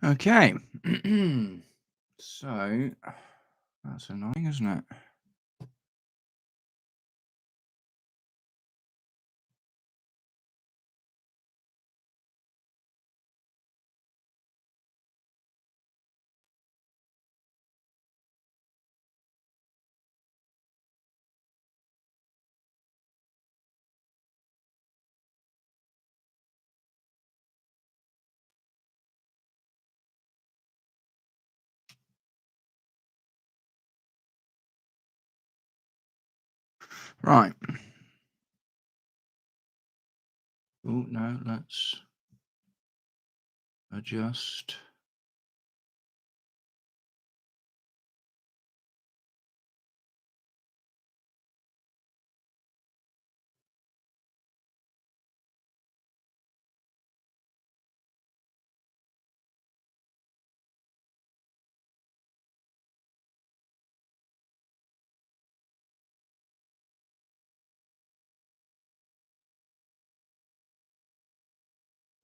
Okay. So that's annoying, isn't it? Right. Oh no, let's adjust.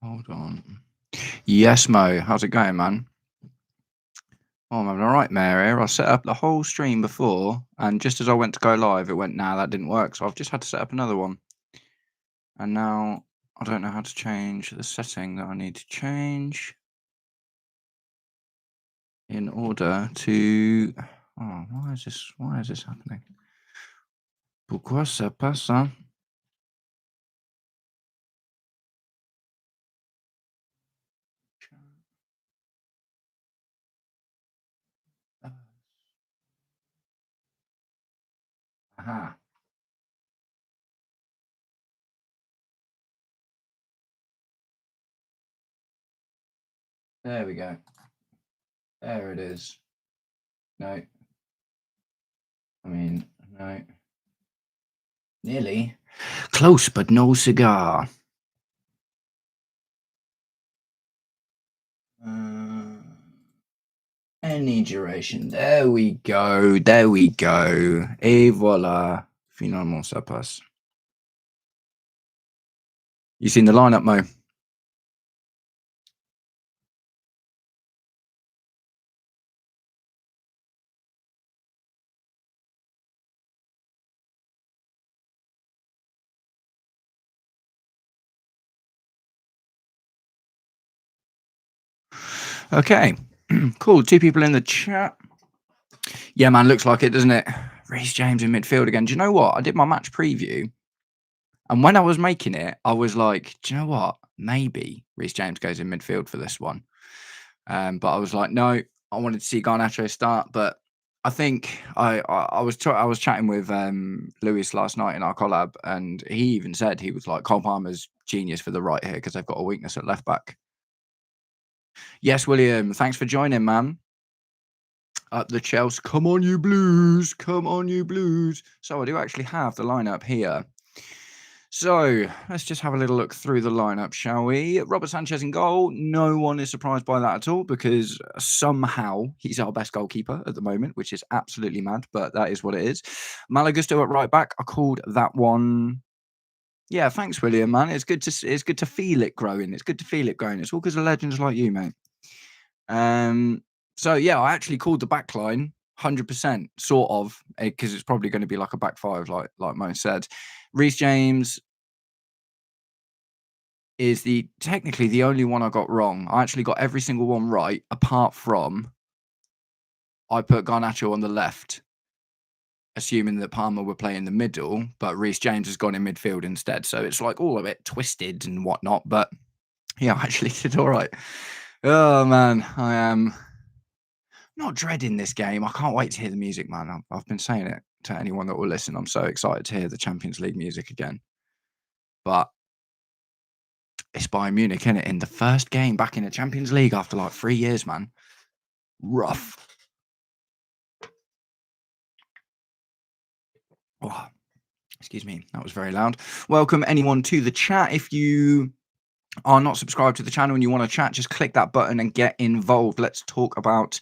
Hold on. Yes, Mo. How's it going, man? Oh, I'm having a nightmare here. I set up the whole stream before, and just as I went to go live, it went, nah, that didn't work. So I've just had to set up another one. And now I don't know how to change the setting that I need to change in order to. Oh, why is this happening? Pourquoi ça passe, hein? Aha. There we go. There it is. No. I mean, no. Nearly. Close, but no cigar. Any duration. There we go. There we go. Et voilà. Finalement, ça passe. You seen the lineup, Mo? Okay. Cool. 2 people in the chat. Yeah, man. Looks like it, doesn't it? Reece James in midfield again. Do you know what? I did my match preview. And when I was making it, I was like, do you know what? Maybe Reece James goes in midfield for this one. But I was like, no, I wanted to see Garnacho start. But I think I was chatting with Lewis last night in our collab, and he even said, he was like, Cole Palmer's genius for the right here because they've got a weakness at left back. Yes, William, thanks for joining, man. Up the Chelsea. Come on, you Blues. Come on, you Blues. So I do actually have the lineup here. So let's just have a little look through the lineup, shall we? Robert Sanchez in goal. No one is surprised by that at all because somehow he's our best goalkeeper at the moment, which is absolutely mad, but that is what it is. Malagusto at right back. I called that one. Yeah, thanks, William, man. It's good to feel it growing. It's good to feel it growing. It's all because of legends like you, mate. So yeah, I actually called the back line 100%, sort of, because it's probably going to be like a back five, like Mo said. Reece James is technically the only one I got wrong. I actually got every single one right, apart from I put Garnacho on the left, assuming that Palmer would play in the middle, but Reece James has gone in midfield instead. So it's like all a bit twisted and whatnot. But yeah, I actually did all right. Oh man, I am not dreading this game. I can't wait to hear the music, man. I've been saying it to anyone that will listen. I'm so excited to hear the Champions League music again. But it's Bayern Munich, innit? In the first game back in the Champions League after like 3 years, man. Rough. Oh, excuse me. That was very loud. Welcome anyone to the chat. If you are not subscribed to the channel and you want to chat, just click that button and get involved. Let's talk about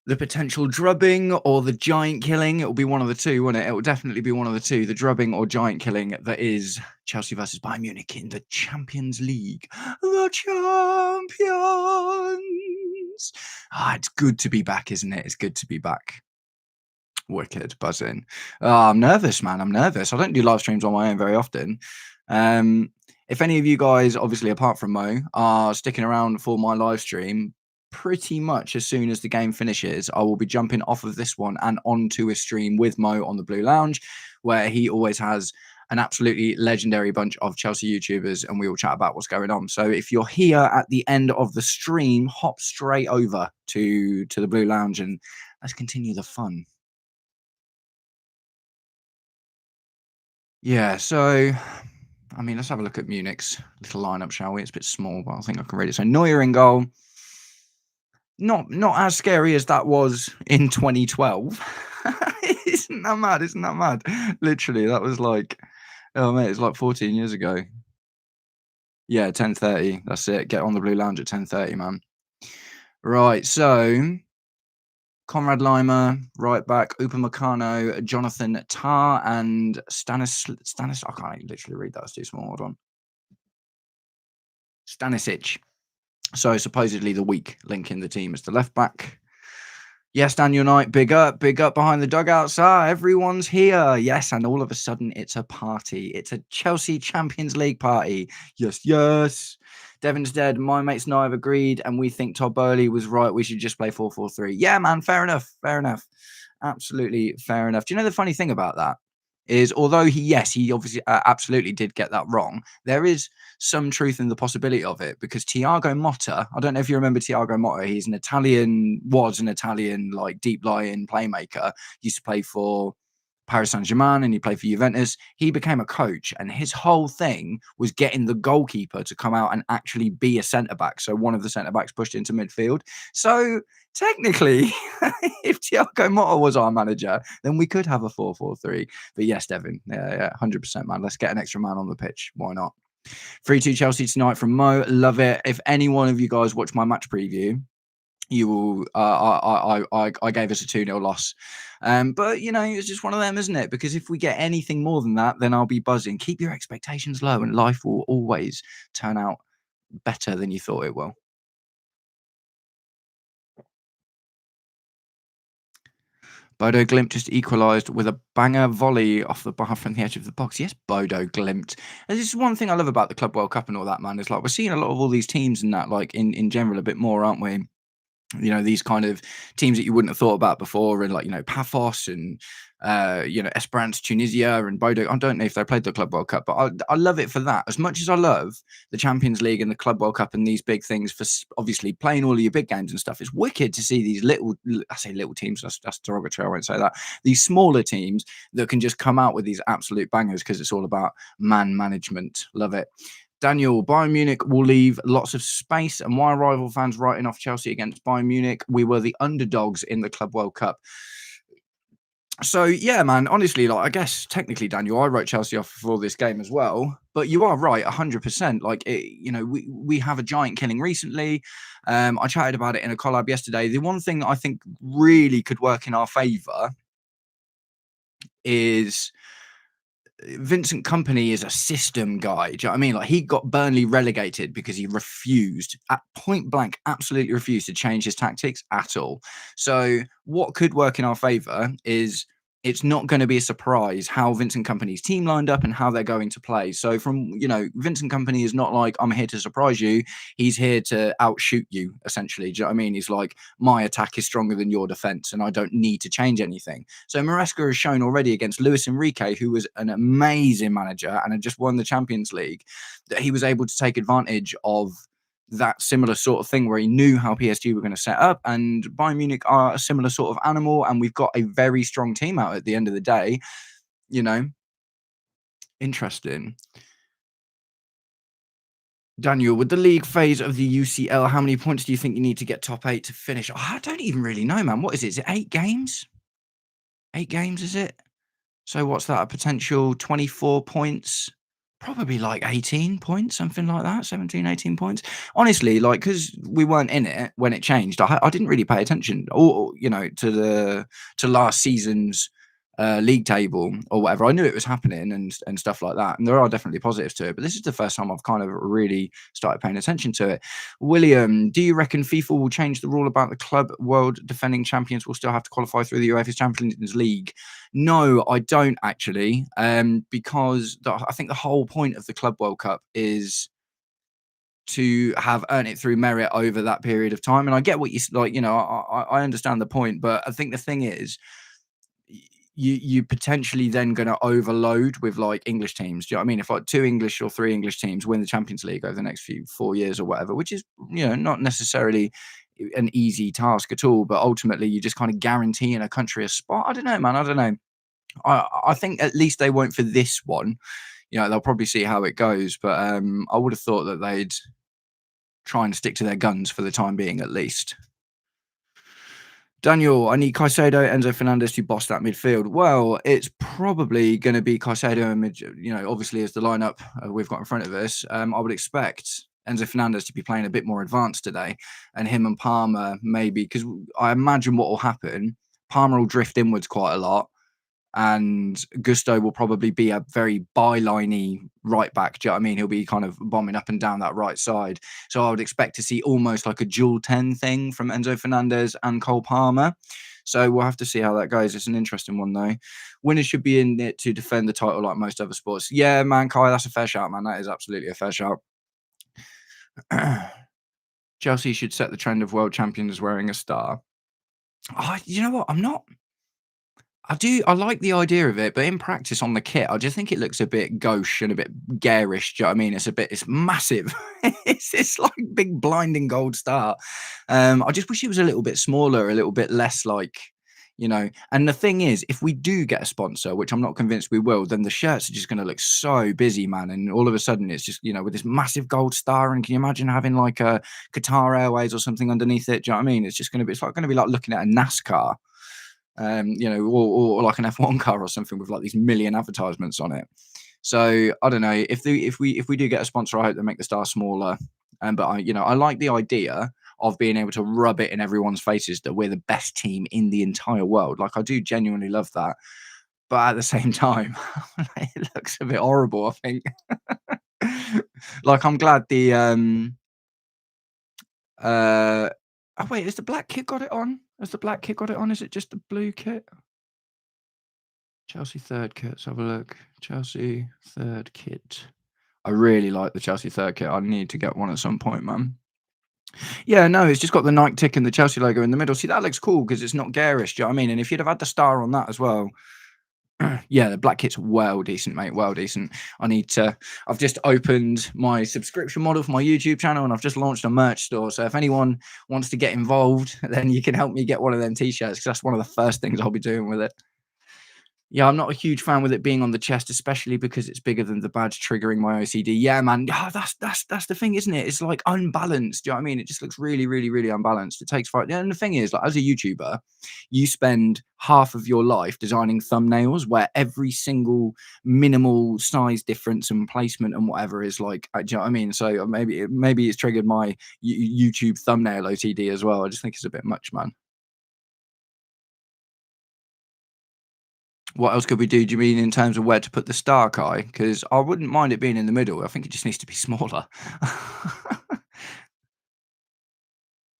the potential drubbing or the giant killing. It will be one of the two, won't it? It will definitely be one of the two, the drubbing or giant killing that is Chelsea versus Bayern Munich in the Champions League. The champions. it's good to be back, isn't it? It's good to be back. Wicked, buzzing. Oh, I'm nervous, man. I'm nervous. I don't do live streams on my own very often. If any of you guys, obviously apart from Mo, are sticking around for my live stream, pretty much as soon as the game finishes, I will be jumping off of this one and onto a stream with Mo on the Blue Lounge, where he always has an absolutely legendary bunch of Chelsea YouTubers, and we will chat about what's going on. So if you're here at the end of the stream, hop straight over to the Blue Lounge and let's continue the fun. Yeah, so I mean, let's have a look at Munich's little lineup, shall we? It's a bit small, but I think I can read it. So Neuer in goal. Not as scary as that was in 2012. Isn't that mad? Isn't that mad? Literally, that was like, oh mate, it's like 14 years ago. Yeah, 10:30. That's it. Get on the Blue Lounge at 10:30, man. Right, so Conrad Lima, right back, Upamecano, Jonathan Tah, and Stanis. I can't literally read that. It's too small. Hold on. Stanisic. So supposedly the weak link in the team is the left back. Yes, Daniel Knight, big up behind the dugouts. Everyone's here. Yes, and all of a sudden it's a party. It's a Chelsea Champions League party. Yes, yes. Devin's dead. My mates and I have agreed, and we think Todd Bowley was right. We should just play 4-4-3. Yeah, man, fair enough. Fair enough. Absolutely fair enough. Do you know the funny thing about that? Is although he obviously absolutely did get that wrong, there is some truth in the possibility of it because Thiago Motta, I don't know if you remember Thiago Motta, was an Italian like deep lying playmaker, used to play for Paris Saint-Germain and he played for Juventus. He became a coach and his whole thing was getting the goalkeeper to come out and actually be a centre back. So one of the centre backs pushed into midfield. So technically, if Thiago Motta was our manager, then we could have a 4-4-3. But yes, Devin, yeah, 100%, man. Let's get an extra man on the pitch. Why not? 3-2 Chelsea tonight from Mo. Love it. If any one of you guys watch my match preview, you will. I gave us a 2-0 loss, but you know it's just one of them, isn't it? Because if we get anything more than that, then I'll be buzzing. Keep your expectations low, and life will always turn out better than you thought it will. Bodo Glimt just equalised with a banger volley off the bar from the edge of the box. Yes, Bodo Glimt. And this is one thing I love about the Club World Cup and all that, man. Is like we're seeing a lot of all these teams and that, like in general, a bit more, aren't we? You know, these kind of teams that you wouldn't have thought about before, and like, you know, Paphos and you know, Esperance Tunisia and Bodo. I don't know if they played the Club World Cup, but I love it for that. As much as I love the Champions League and the Club World Cup and these big things for obviously playing all of your big games and stuff, it's wicked to see these I say little teams, that's derogatory, I won't say that. These smaller teams that can just come out with these absolute bangers because it's all about man management. Love it. Daniel, Bayern Munich will leave lots of space. And why are rival fans writing off Chelsea against Bayern Munich? We were the underdogs in the Club World Cup. So, yeah, man, honestly, like, I guess technically, Daniel, I wrote Chelsea off for this game as well. But you are right, 100%. Like, you know, we have a giant killing recently. I chatted about it in a collab yesterday. The one thing that I think really could work in our favour is Vincent Kompany is a system guy. Do you know what I mean? Like he got Burnley relegated because he refused, at point blank, absolutely refused to change his tactics at all. So what could work in our favour is it's not going to be a surprise how Vincent Kompany's team lined up and how they're going to play. So from, you know, Vincent Kompany is not like, I'm here to surprise you. He's here to outshoot you, essentially. Do you know what I mean? He's like, my attack is stronger than your defence and I don't need to change anything. So Maresca has shown already against Luis Enrique, who was an amazing manager and had just won the Champions League, that he was able to take advantage of that similar sort of thing where he knew how PSG were going to set up, and Bayern Munich are a similar sort of animal, and we've got a very strong team out at the end of the day. You know, interesting. Daniel, with the league phase of the UCL, how many points do you think you need to get top 8 to finish? Oh, I don't even really know, man. What is it? Is it 8 games? 8 games, is it? So what's that? A potential 24 points? Probably like 18 points, something like that, 17, 18 points. Honestly, like, because we weren't in it when it changed, I didn't really pay attention, or you know, to last season's league table or whatever. I knew it was happening and stuff like that, and there are definitely positives to it. But this is the first time I've kind of really started paying attention to it. William, do you reckon FIFA will change the rule about the club world defending champions will still have to qualify through the UEFA Champions League? No, I don't actually, because I think the whole point of the Club World Cup is to have earned it through merit over that period of time. And I get what you like, I understand the point, but I think the thing is, you potentially then going to overload with like English teams. Do you know what I mean? If like 2 English or 3 English teams win the Champions League over the next 4 years or whatever, which is not necessarily an easy task at all, but ultimately you just kind of guaranteeing a country a spot. I don't know, man. I don't know. I think at least they won't for this one. They'll probably see how it goes, but I would have thought that they'd try and stick to their guns for the time being, at least. Daniel, I need Caicedo, Enzo Fernandez to boss that midfield. Well, it's probably going to be Caicedo and obviously as the lineup we've got in front of us. I would expect Enzo Fernandez to be playing a bit more advanced today, and him and Palmer maybe, because I imagine what will happen. Palmer will drift inwards quite a lot, and Gusto will probably be a very byliney right back. Do you know what I mean? He'll be kind of bombing up and down that right side. So I would expect to see almost like a dual 10 thing from Enzo Fernandez and Cole Palmer. So we'll have to see how that goes. It's an interesting one, though. Winners should be in it to defend the title like most other sports. Yeah, man, Kai, that's a fair shout, man. That is absolutely a fair shout. Chelsea should set the trend of world champions wearing a star. Oh, you know what? I like the idea of it, but in practice on the kit, I just think it looks a bit gauche and a bit garish. Do you know what I mean? It's massive. It's like big blinding gold star. I just wish it was a little bit smaller, a little bit less and the thing is, if we do get a sponsor, which I'm not convinced we will, then the shirts are just going to look so busy, man. And all of a sudden it's just, with this massive gold star. And can you imagine having like a Qatar Airways or something underneath it? Do you know what I mean? It's like going to be like looking at a NASCAR. Or like an F1 car or something with like these million advertisements on it. So I don't know if we do get a sponsor, I hope they make the star smaller. But I like the idea of being able to rub it in everyone's faces that we're the best team in the entire world. Like I do genuinely love that, but at the same time, it looks a bit horrible. I think. Like I'm glad the oh wait, has the black kit got it on? Has the black kit got it on? Is it just the blue kit? Chelsea third kit. Let's have a look. Chelsea third kit. I really like the Chelsea third kit. I need to get one at some point, man. Yeah, no, it's just got the Nike tick and the Chelsea logo in the middle. See, that looks cool because it's not garish. Do you know what I mean? And if you'd have had the star on that as well, yeah, the black kit's well decent, mate. Well decent. I've just opened my subscription model for my YouTube channel and I've just launched a merch store. So if anyone wants to get involved, then you can help me get one of them t-shirts because that's one of the first things I'll be doing with it. Yeah, I'm not a huge fan with it being on the chest, especially because it's bigger than the badge, triggering my OCD. Yeah, man, that's the thing, isn't it? It's like unbalanced. Do you know what I mean? It just looks really, really, really unbalanced. It takes five. Yeah, and the thing is, like as a YouTuber, you spend half of your life designing thumbnails where every single minimal size difference and placement and whatever is like. Do you know what I mean? So maybe it's triggered my YouTube thumbnail OCD as well. I just think it's a bit much, man. What else could we do? Do you mean in terms of where to put the star, Kai? Because I wouldn't mind it being in the middle. I think it just needs to be smaller.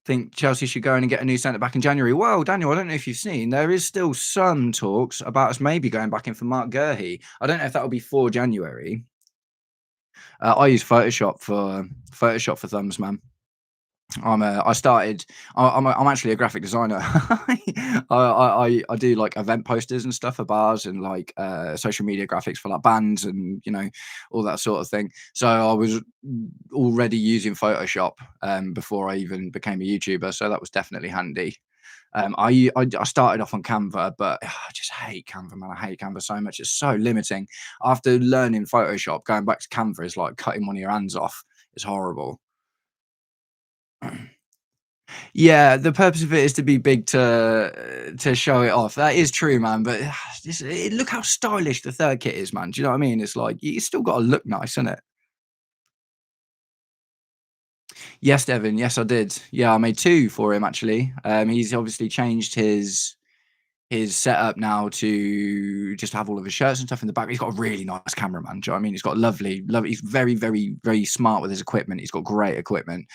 Think Chelsea should go in and get a new centre back in January. Well, Daniel, I don't know if you've seen, there is still some talks about us maybe going back in for Mark Gurhey. I don't know if that will be for January. I use Photoshop for thumbs, man. I'm actually a graphic designer. I do like event posters and stuff for bars and like social media graphics for like bands and all that sort of thing. So I was already using Photoshop before I even became a YouTuber. So that was definitely handy. I started off on Canva, but I just hate Canva, man. I hate Canva so much. It's so limiting. After learning Photoshop, going back to Canva is like cutting one of your hands off. It's horrible. Yeah, the purpose of it is to be big to show it off. That is true, man. But look how stylish the third kit is, man. Do you know what I mean? It's like you still got to look nice, isn't it? Yes, Devin. Yes, I did. Yeah, I made two for him actually. He's obviously changed his setup now to just have all of his shirts and stuff in the back. He's got a really nice cameraman. Do you know what I mean? He's got lovely, lovely. He's very, very, very smart with his equipment. He's got great equipment.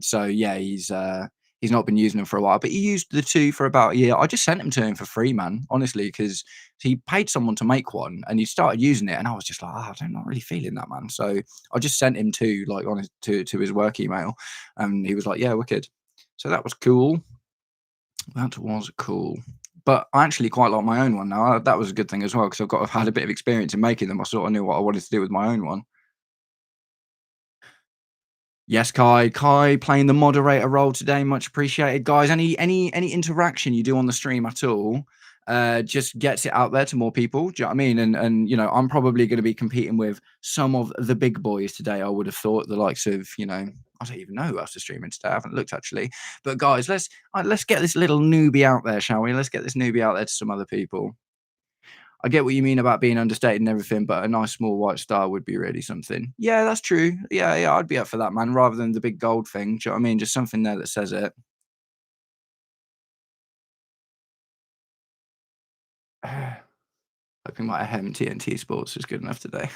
So yeah, he's not been using them for a while, but he used the two for about a year. I just sent him to him for free, man, honestly, because he paid someone to make one and he started using it, and I was just like, oh, I'm not really feeling that, man. So I just sent him two, like on his to his work email, and he was like, yeah, wicked. So that was cool. That was cool. But I actually quite like my own one now. That was a good thing as well because I've had a bit of experience in making them. I sort of knew what I wanted to do with my own one. Yes, Kai. Kai playing the moderator role today, much appreciated, guys. Any interaction you do on the stream at all, just gets it out there to more people. Do you know what I mean? And I'm probably going to be competing with some of the big boys today. I would have thought the likes of I don't even know who else is streaming today. I haven't looked actually. But guys, let's get this little newbie out there, shall we? Let's get this newbie out there to some other people. I get what you mean about being understated and everything, but a nice small white star would be really something. Yeah, that's true. Yeah, yeah, I'd be up for that, man, rather than the big gold thing. Do you know what I mean? Just something there that says it. Hoping my ahem TNT Sports is good enough today.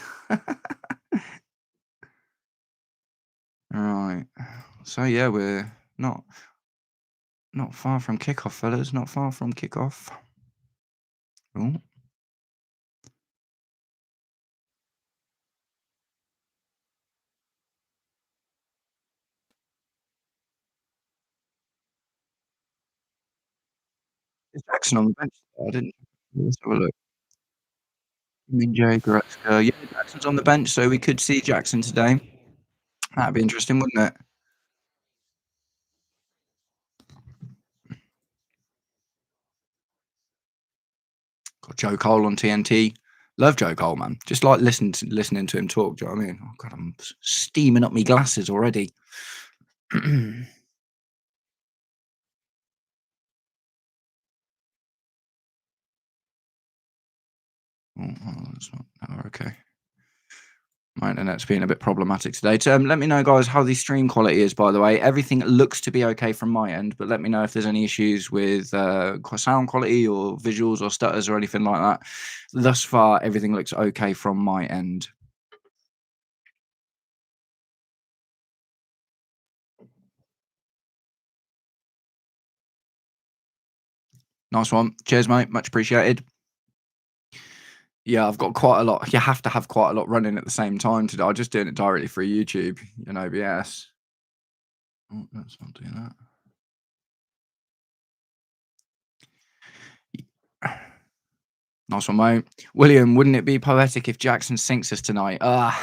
Right. So yeah, we're not far from kickoff, fellas. Not far from kickoff. Ooh. Is Jackson on the bench? I didn't. Let's have a look. Min J, Goretzka. Yeah, Jackson's on the bench, so we could see Jackson today. That'd be interesting, wouldn't it? Got Joe Cole on TNT. Love Joe Cole, man. Just like listening to him talk. Do you know what I mean? Oh god, I'm steaming up my glasses already. Oh, that's not. Oh, okay. My internet's been a bit problematic today. Let me know, guys, how the stream quality is. By the way, everything looks to be okay from my end, but let me know if there's any issues with sound quality or visuals or stutters or anything like that. Thus far, everything looks okay from my end. Nice one. Cheers, mate. Much appreciated. Yeah, I've got quite a lot. You have to have quite a lot running at the same time today. I'm just doing it directly through YouTube, OBS. Oh, let's not do that. Nice one, mate. William, wouldn't it be poetic if Jackson sinks us tonight? Yeah,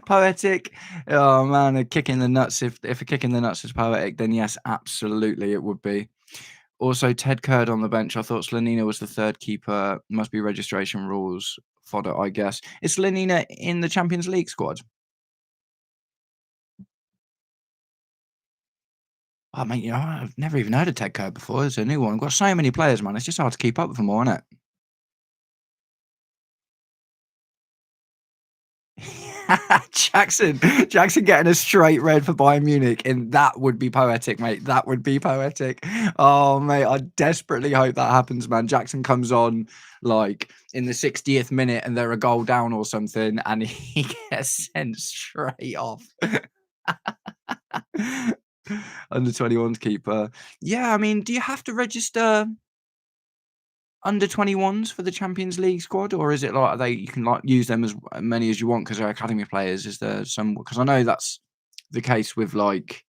poetic. Oh man, a kick in the nuts. If a kick in the nuts is poetic, then yes, absolutely it would be. Also, Ted Curd on the bench. I thought Slanina was the third keeper. Must be registration rules fodder, I guess. Is Slanina in the Champions League squad? Oh, mate, I've never even heard of Ted Curd before. It's a new one. We've got so many players, man. It's just hard to keep up with them all, isn't it? Jackson getting a straight red for Bayern Munich, and that would be poetic, mate. That would be poetic. Oh, mate, I desperately hope that happens, man. Jackson comes on like in the 60th minute, and they're a goal down or something, and he gets sent straight off. Under 21's keeper. Yeah, I mean, do you have to register under 21s for the Champions League squad, or is it like you can like use them as many as you want because they're academy players? Is there some? Because I know that's the case with like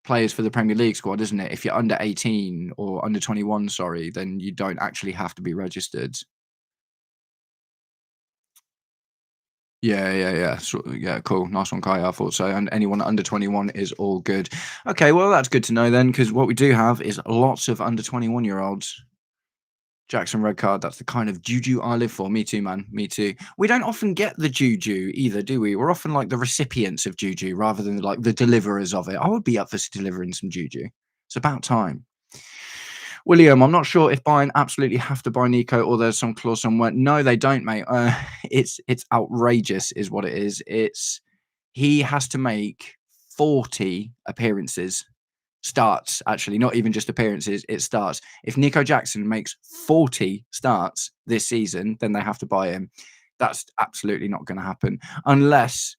players for the Premier League squad, isn't it? If you're under 18 or under 21, sorry, then you don't actually have to be registered. Yeah, yeah, yeah. Yeah, cool. Nice one, Kai. I thought so. And anyone under 21 is all good. Okay, well, that's good to know then, because what we do have is lots of under 21-year-olds. Jackson red card. That's the kind of juju I live for. Me too, man. Me too. We don't often get the juju either, do we? We're often like the recipients of juju rather than like the deliverers of it. I would be up for delivering some juju. It's about time. William, I'm not sure if Bayern absolutely have to buy Nico or there's some clause somewhere. No, they don't, mate. It's outrageous, is what it is. He has to make 40 appearances Starts, actually, not even just appearances, it starts. If Nico Jackson makes 40 starts this season, then they have to buy him. That's absolutely not going to happen unless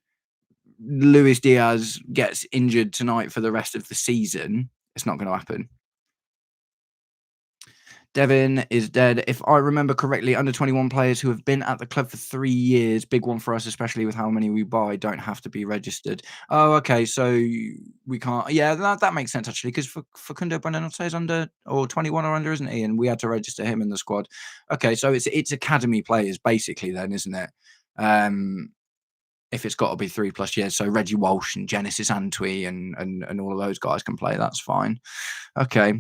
Luis Diaz gets injured tonight for the rest of the season. It's not going to happen. Devin is dead. If I remember correctly, under 21 players who have been at the club for 3 years, big one for us, especially with how many we buy, don't have to be registered. Oh, okay. So we can't. Yeah, that makes sense actually, because Facundo Buonanotte is under or 21 or under, isn't he? And we had to register him in the squad. Okay, so it's academy players basically, then, isn't it? If it's got to be 3+ years, so Reggie Walsh and Genesis Antwi and all of those guys can play. That's fine. Okay.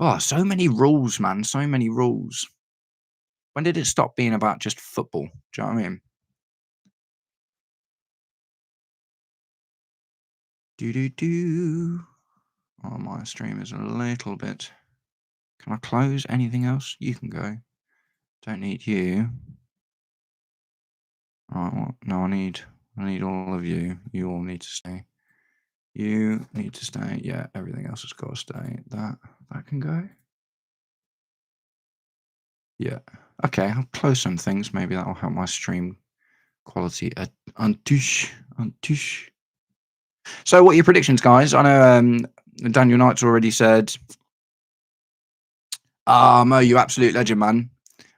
Oh, so many rules, man. So many rules. When did it stop being about just football? Do you know what I mean? Do do do. Oh, my stream is a little bit. Can I close anything else? You can go. Don't need you. Right, well, no, I need all of you. You all need to stay. You need to stay. Yeah, everything else has got to stay. That can go. Yeah. Okay, I'll close some things. Maybe that will help my stream quality. Antush. So, what are your predictions, guys? I know Daniel Knight's already said. Mo, you absolute legend, man.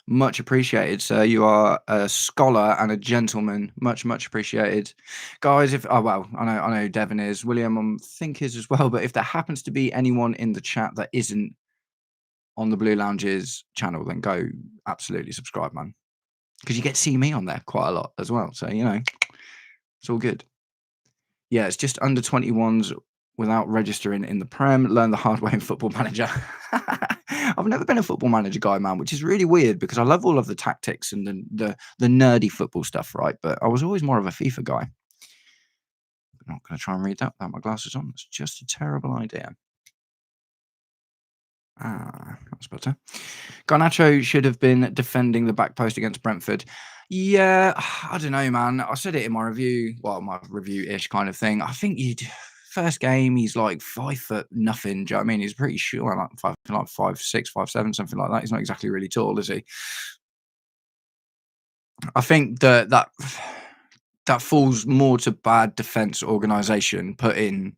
Much appreciated, sir. You are a scholar and a gentleman. Much appreciated, guys. If well, I know Devon is. William, I think is as well. But if there happens to be anyone in the chat that isn't on the Blue Lounges channel, then go absolutely subscribe, man, because you get to see me on there quite a lot as well. So it's all good. Yeah, it's just under 21s without registering in the Prem. Learn the hard way in Football Manager. I've never been a Football Manager guy, man, which is really weird because I love all of the tactics and the nerdy football stuff, right? But I was always more of a FIFA guy. I'm not going to try and read that without my glasses on. It's just a terrible idea. That's better. Garnacho should have been defending the back post against Brentford. Yeah, I don't know, man. I said it in my review, well, my review-ish kind of thing. I think first game, he's like 5 foot nothing. Do you know what I mean? He's pretty sure like 5'6", 5'7", something like that. He's not exactly really tall, is he? I think that falls more to bad defense organisation putting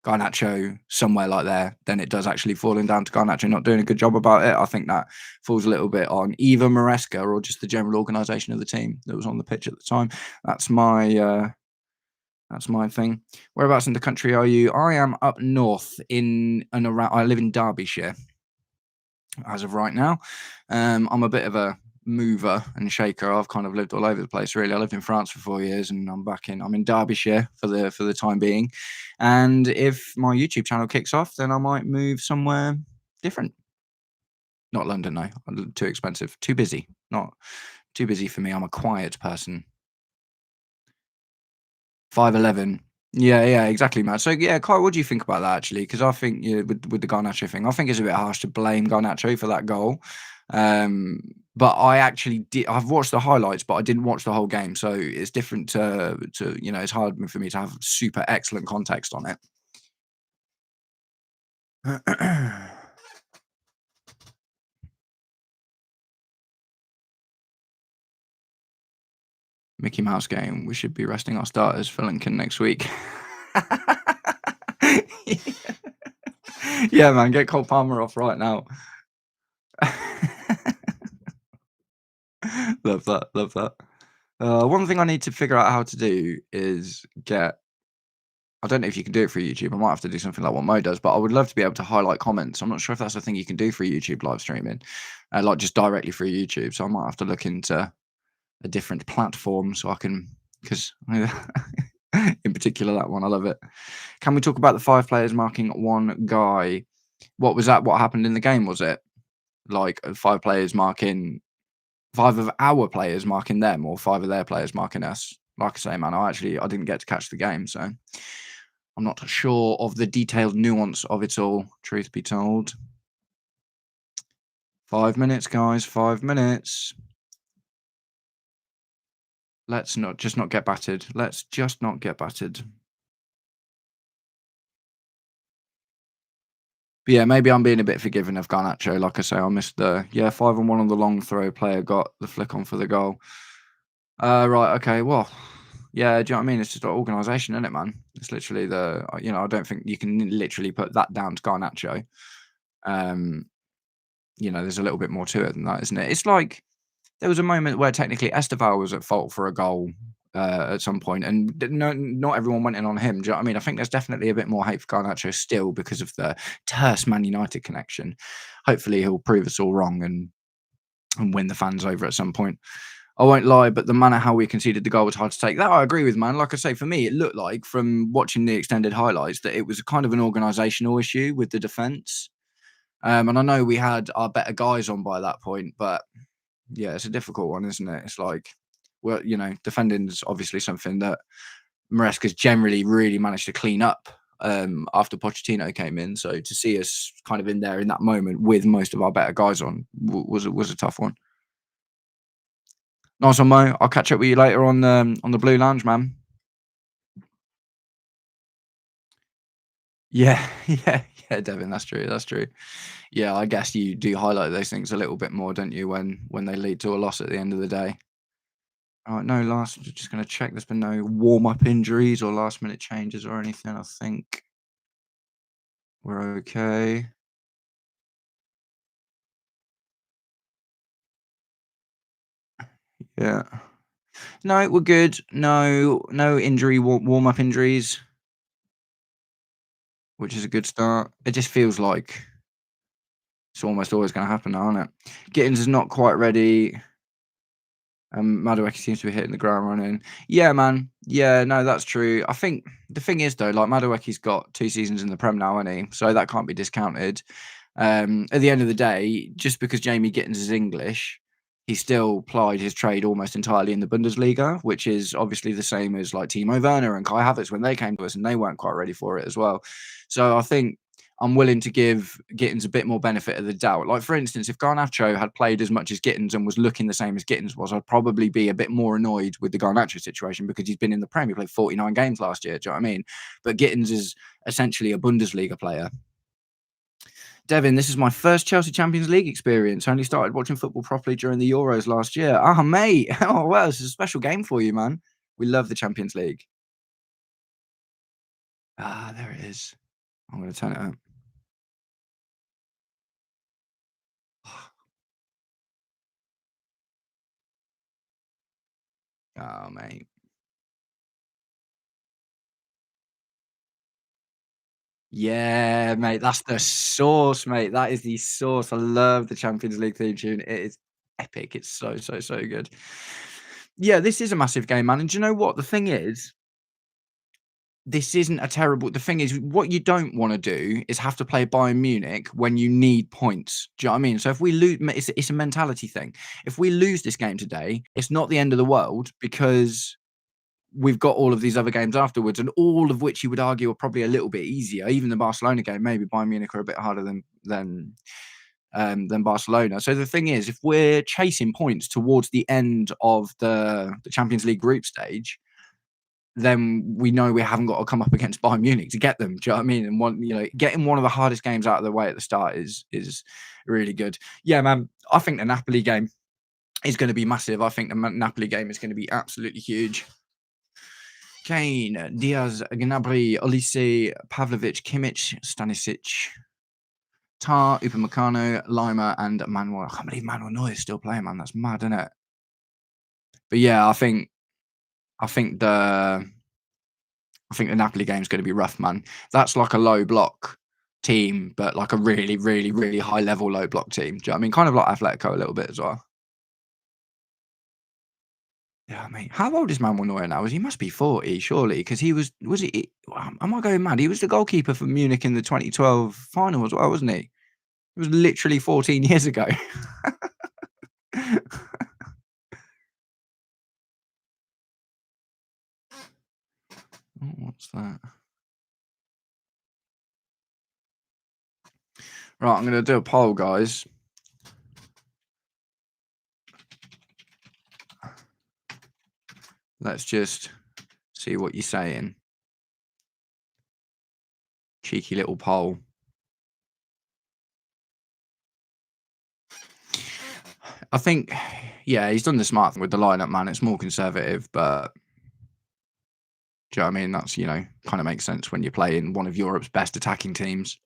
Garnacho somewhere like there than it does actually falling down to Garnacho not doing a good job about it. I think that falls a little bit on either Maresca or just the general organisation of the team that was on the pitch at the time. That's my thing. Whereabouts in the country are you? I am up north in and around. I live in Derbyshire as of right now. I'm a bit of a mover and shaker. I've kind of lived all over the place, really. I lived in France for 4 years, and I'm in Derbyshire for the time being. And if my YouTube channel kicks off, then I might move somewhere different. Not London, no. Too expensive. Too busy. Not too busy for me. I'm a quiet person. 5'11". Yeah, exactly, man. So yeah, Kyle, what do you think about that actually? Because I think with the Garnacho thing, I think it's a bit harsh to blame Garnacho for that goal. But I actually did. I've watched the highlights, but I didn't watch the whole game, so it's different to it's hard for me to have super excellent context on it. Mickey Mouse game. We should be resting our starters for Lincoln next week. Yeah, man, get Cole Palmer off right now. Love that. One thing I need to figure out how to do is get. I don't know if you can do it for YouTube. I might have to do something like what Mo does, but I would love to be able to highlight comments. I'm not sure if that's a thing you can do for YouTube live streaming, like just directly through YouTube. So I might have to look into a different platform so I can, because in particular that one, I love it. Can we talk about the 5 players marking one guy? What was that? What happened in the game? Was it like 5 players marking 5 of our players marking them, or 5 of their players marking us? Like I say, man, I didn't get to catch the game, so I'm not sure of the detailed nuance of it all, truth be told. 5 minutes, guys, 5 minutes. Let's just not get battered. Let's just not get battered. But yeah, maybe I'm being a bit forgiving of Garnacho. Like I say, I missed the 5-on-1 on the long throw. Player got the flick on for the goal. Right, okay, well, yeah, do you know what I mean? It's just organisation, isn't it, man? It's literally I don't think you can literally put that down to Garnacho. Um, there's a little bit more to it than that, isn't it? It's like there was a moment where technically Esteval was at fault for a goal at some point, and no, not everyone went in on him. Do you know what I mean? I think there's definitely a bit more hate for Garnacho still because of the terse Man United connection. Hopefully, he'll prove us all wrong and win the fans over at some point. I won't lie, but the manner how we conceded the goal was hard to take. That I agree with, man. Like I say, for me, it looked like from watching the extended highlights that it was kind of an organisational issue with the defence. And I know we had our better guys on by that point, but yeah, it's a difficult one, isn't it? It's like, well, defending's obviously something that Maresca's generally really managed to clean up after Pochettino came in. So to see us kind of in there in that moment with most of our better guys on was a tough one. Nice one, Mo. I'll catch up with you later on the Blue Lounge, man. Yeah, yeah, Devin. That's true. That's true. Yeah, I guess you do highlight those things a little bit more, don't you, when they lead to a loss at the end of the day. All right, no last. Just gonna check. There's been no warm up injuries or last minute changes or anything. I think we're okay. Yeah. No, we're good. No injury warm up injuries, which is a good start. It just feels like it's almost always going to happen now, isn't it? Gittins is not quite ready. Madueke seems to be hitting the ground running. Yeah, man. Yeah, no, that's true. I think the thing is though, like Madueke's got 2 seasons in the Prem now, hasn't he? So that can't be discounted. At the end of the day, just because Jamie Gittins is English, he still plied his trade almost entirely in the Bundesliga, which is obviously the same as like Timo Werner and Kai Havertz when they came to us and they weren't quite ready for it as well. So I think I'm willing to give Gittins a bit more benefit of the doubt. Like, for instance, if Garnacho had played as much as Gittins and was looking the same as Gittins was, I'd probably be a bit more annoyed with the Garnacho situation because he's been in the Premier. He played 49 games last year. Do you know what I mean? But Gittins is essentially a Bundesliga player. Devin, this is my first Chelsea Champions League experience. I only started watching football properly during the Euros last year. Ah, mate. Oh, well, it's a special game for you, man. We love the Champions League. Ah, there it is. I'm going to turn it up. Oh, mate. Yeah, mate. That's the sauce, mate. That is the sauce. I love the Champions League theme tune. It is epic. It's so, so, so good. Yeah, this is a massive game, man. And do you know what? The thing is, this isn't a terrible. The thing is, what you don't want to do is have to play Bayern Munich when you need points. Do you know what I mean? So if we lose, it's a mentality thing. If we lose this game today, it's not the end of the world because we've got all of these other games afterwards, and all of which you would argue are probably a little bit easier. Even the Barcelona game, maybe Bayern Munich are a bit harder than Barcelona. So the thing is, if we're chasing points towards the end of the Champions League group stage, then we know we haven't got to come up against Bayern Munich to get them. Do you know what I mean? And getting one of the hardest games out of the way at the start is really good. Yeah, man. I think the Napoli game is going to be massive. I think the Napoli game is going to be absolutely huge. Kane, Diaz, Gnabry, Olise, Pavlovic, Kimmich, Stanisic, Tar, Upamecano, Lima, and Manuel. I can't believe Manuel Neuer is still playing, man. That's mad, isn't it? But yeah, I think the Napoli game is going to be rough, man. That's like a low block team, but like a really, really, really high level low block team. Do you know what I mean? Kind of like Atletico a little bit as well. Yeah, mate. How old is Manuel Neuer now? He must be 40, surely, because was he? Am I going mad? He was the goalkeeper for Munich in the 2012 final as well, wasn't he? It was literally 14 years ago. What's that? Right, I'm going to do a poll, guys. Let's just see what you're saying. Cheeky little poll. I think, yeah, he's done the smart thing with the lineup, man. It's more conservative, but do you know what I mean? That's, kind of makes sense when you're playing one of Europe's best attacking teams.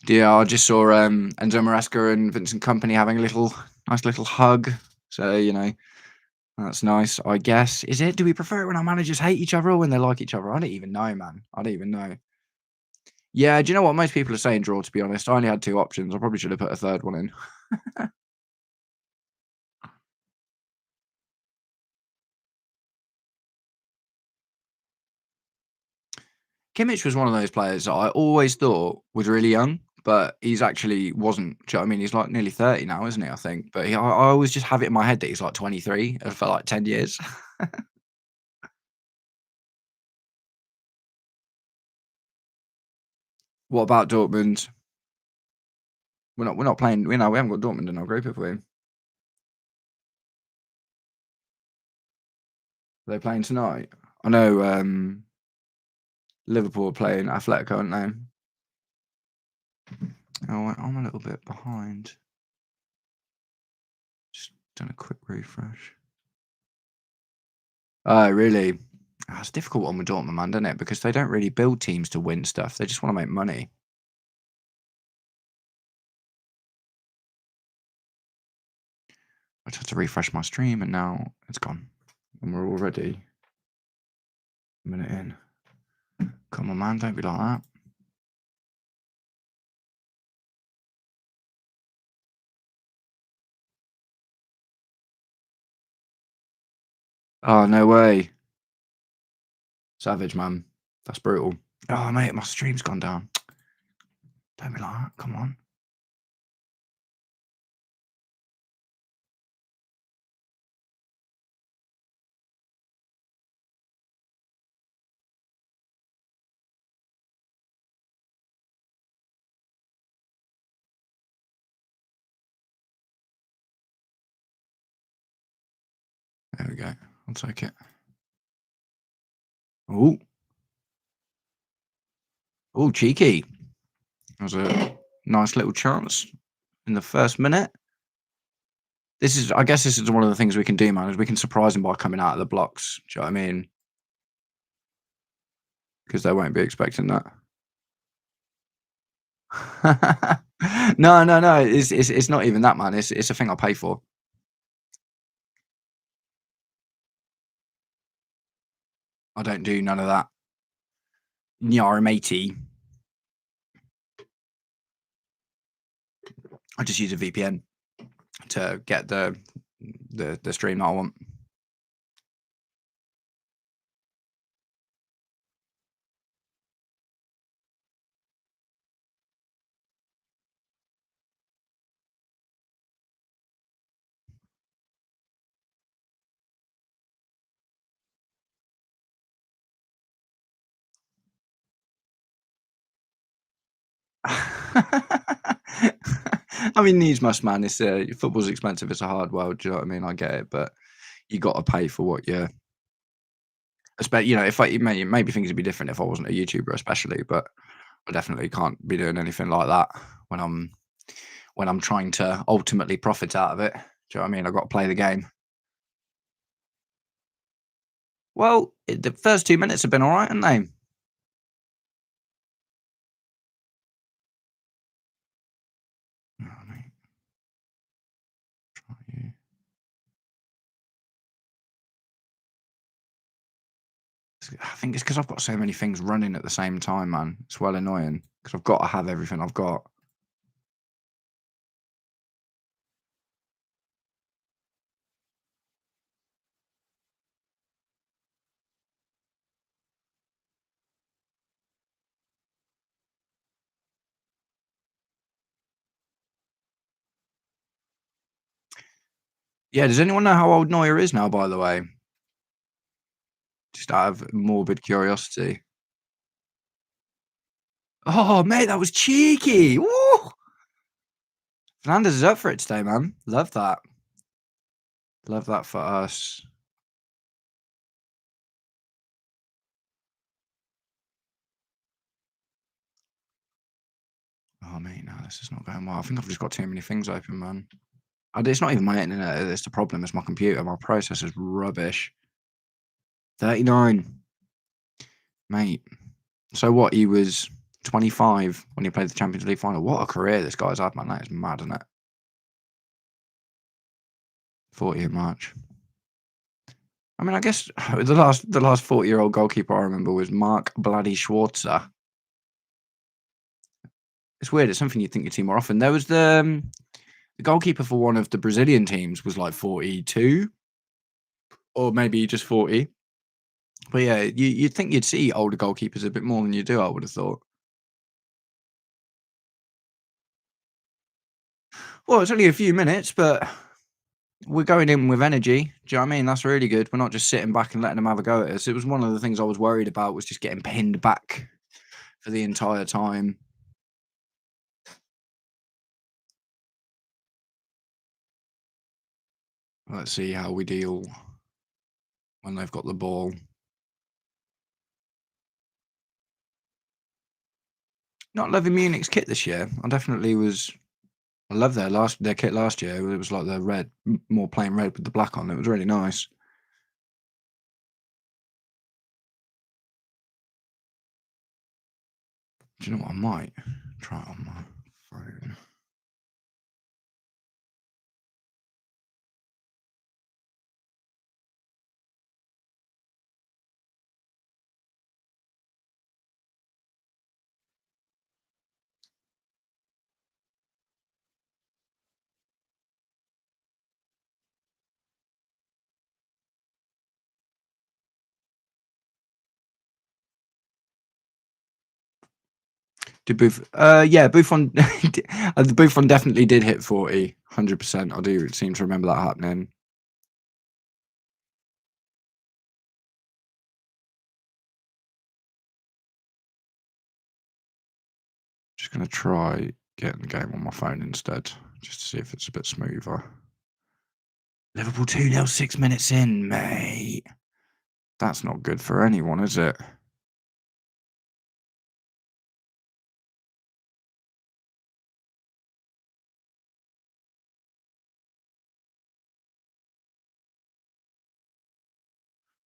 Yeah, I just saw Enzo Maresca and Vincent Company having a nice little hug. So, that's nice, I guess. Is it? Do we prefer it when our managers hate each other or when they like each other? I don't even know, man. I don't even know. Yeah, do you know what? Most people are saying draw, to be honest. I only had two options. I probably should have put a third one in. Kimmich was one of those players that I always thought was really young, but he's actually wasn't. Do you know what I mean? He's like nearly 30 now, isn't he? I think. But I always just have it in my head that he's like 23 for like 10 years. What about Dortmund? We're not playing. We haven't got Dortmund in our group, have we? Are they playing tonight? I know Liverpool are playing Atletico, aren't they? Oh, I'm a little bit behind. Just done a quick refresh. Oh, really? It's a difficult one with Dortmund, man, isn't it? Because they don't really build teams to win stuff. They just want to make money. I just had to refresh my stream, and now it's gone. And we're already a minute in. Come on, man, don't be like that. Oh, no way. Savage, man. That's brutal. Oh, mate, my stream's gone down. Don't be like that. Come on. There we go. I'll take it. Oh, oh, cheeky. That was a nice little chance in the first minute. I guess this is one of the things we can do, man, is we can surprise them by coming out of the blocks. Do you know what I mean? Because they won't be expecting that. No, no, no. It's not even that, man. It's a thing I pay for. I don't do none of that. Nyar matey. I just use a VPN to get the stream that I want. I mean, needs must, man. It's football's expensive. It's a hard world. Do you know what I mean? I get it, but you got to pay for what you. If maybe things would be different if I wasn't a YouTuber, especially. But I definitely can't be doing anything like that when I'm trying to ultimately profit out of it. Do you know what I mean? I've got to play the game. Well, the first 2 minutes have been all right, haven't they? Oh, mate, try you. I think it's because I've got so many things running at the same time, man. It's well annoying because I've got to have everything I've got. Yeah, does anyone know how old Neuer is now, by the way? Just out of morbid curiosity. Oh, mate, that was cheeky. Woo! Fernandez is up for it today, man. Love that. Love that for us. Oh, mate, no, this is not going well. I think I've just got too many things open, man. It's not even my internet that's the problem, it's my computer. My processor's rubbish. 39. Mate. So what, he was 25 when he played the Champions League final. What a career this guy's had, man. That is mad, isn't it? 40 in March. I mean, I guess the last 40-year-old goalkeeper I remember was Mark Bloody Schwarzer. It's weird. It's something you'd think you'd see more often. There was the goalkeeper for one of the Brazilian teams was like 42, or maybe just 40. But yeah, you'd think you'd see older goalkeepers a bit more than you do, I would have thought. Well, it's only a few minutes, but we're going in with energy. Do you know what I mean? That's really good. We're not just sitting back and letting them have a go at us. It was one of the things I was worried about, was just getting pinned back for the entire time. Let's see how we deal when they've got the ball. Not loving Munich's kit this year. I definitely was. I love their kit last year. It was like the red, more plain red with the black on. It was really nice. Do you know what? I might try it on my phone. Did Buff? Yeah, Buffon. Buffon definitely did hit 40, 100%. I do seem to remember that happening. Just gonna try getting the game on my phone instead, just to see if it's a bit smoother. Liverpool 2-0, 6 minutes in, mate. That's not good for anyone, is it?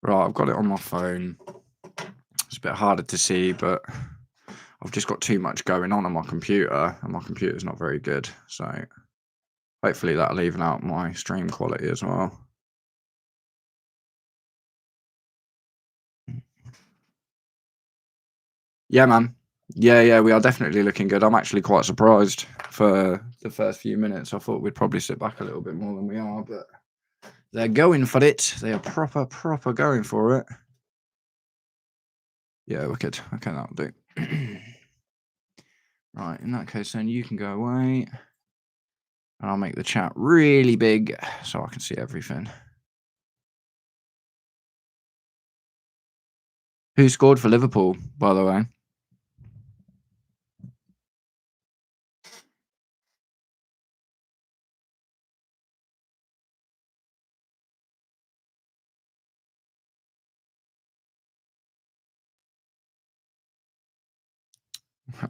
Right, I've got it on my phone. It's a bit harder to see, but I've just got too much going on my computer, and my computer's not very good. So hopefully that'll even out my stream quality as well. Yeah, man. Yeah, we are definitely looking good. I'm actually quite surprised for the first few minutes. I thought we'd probably sit back a little bit more than we are, but they're going for it. They are proper going for it. Yeah, wicked. Okay, that'll do. Right, in that case, then you can go away. And I'll make the chat really big so I can see everything. Who scored for Liverpool, by the way?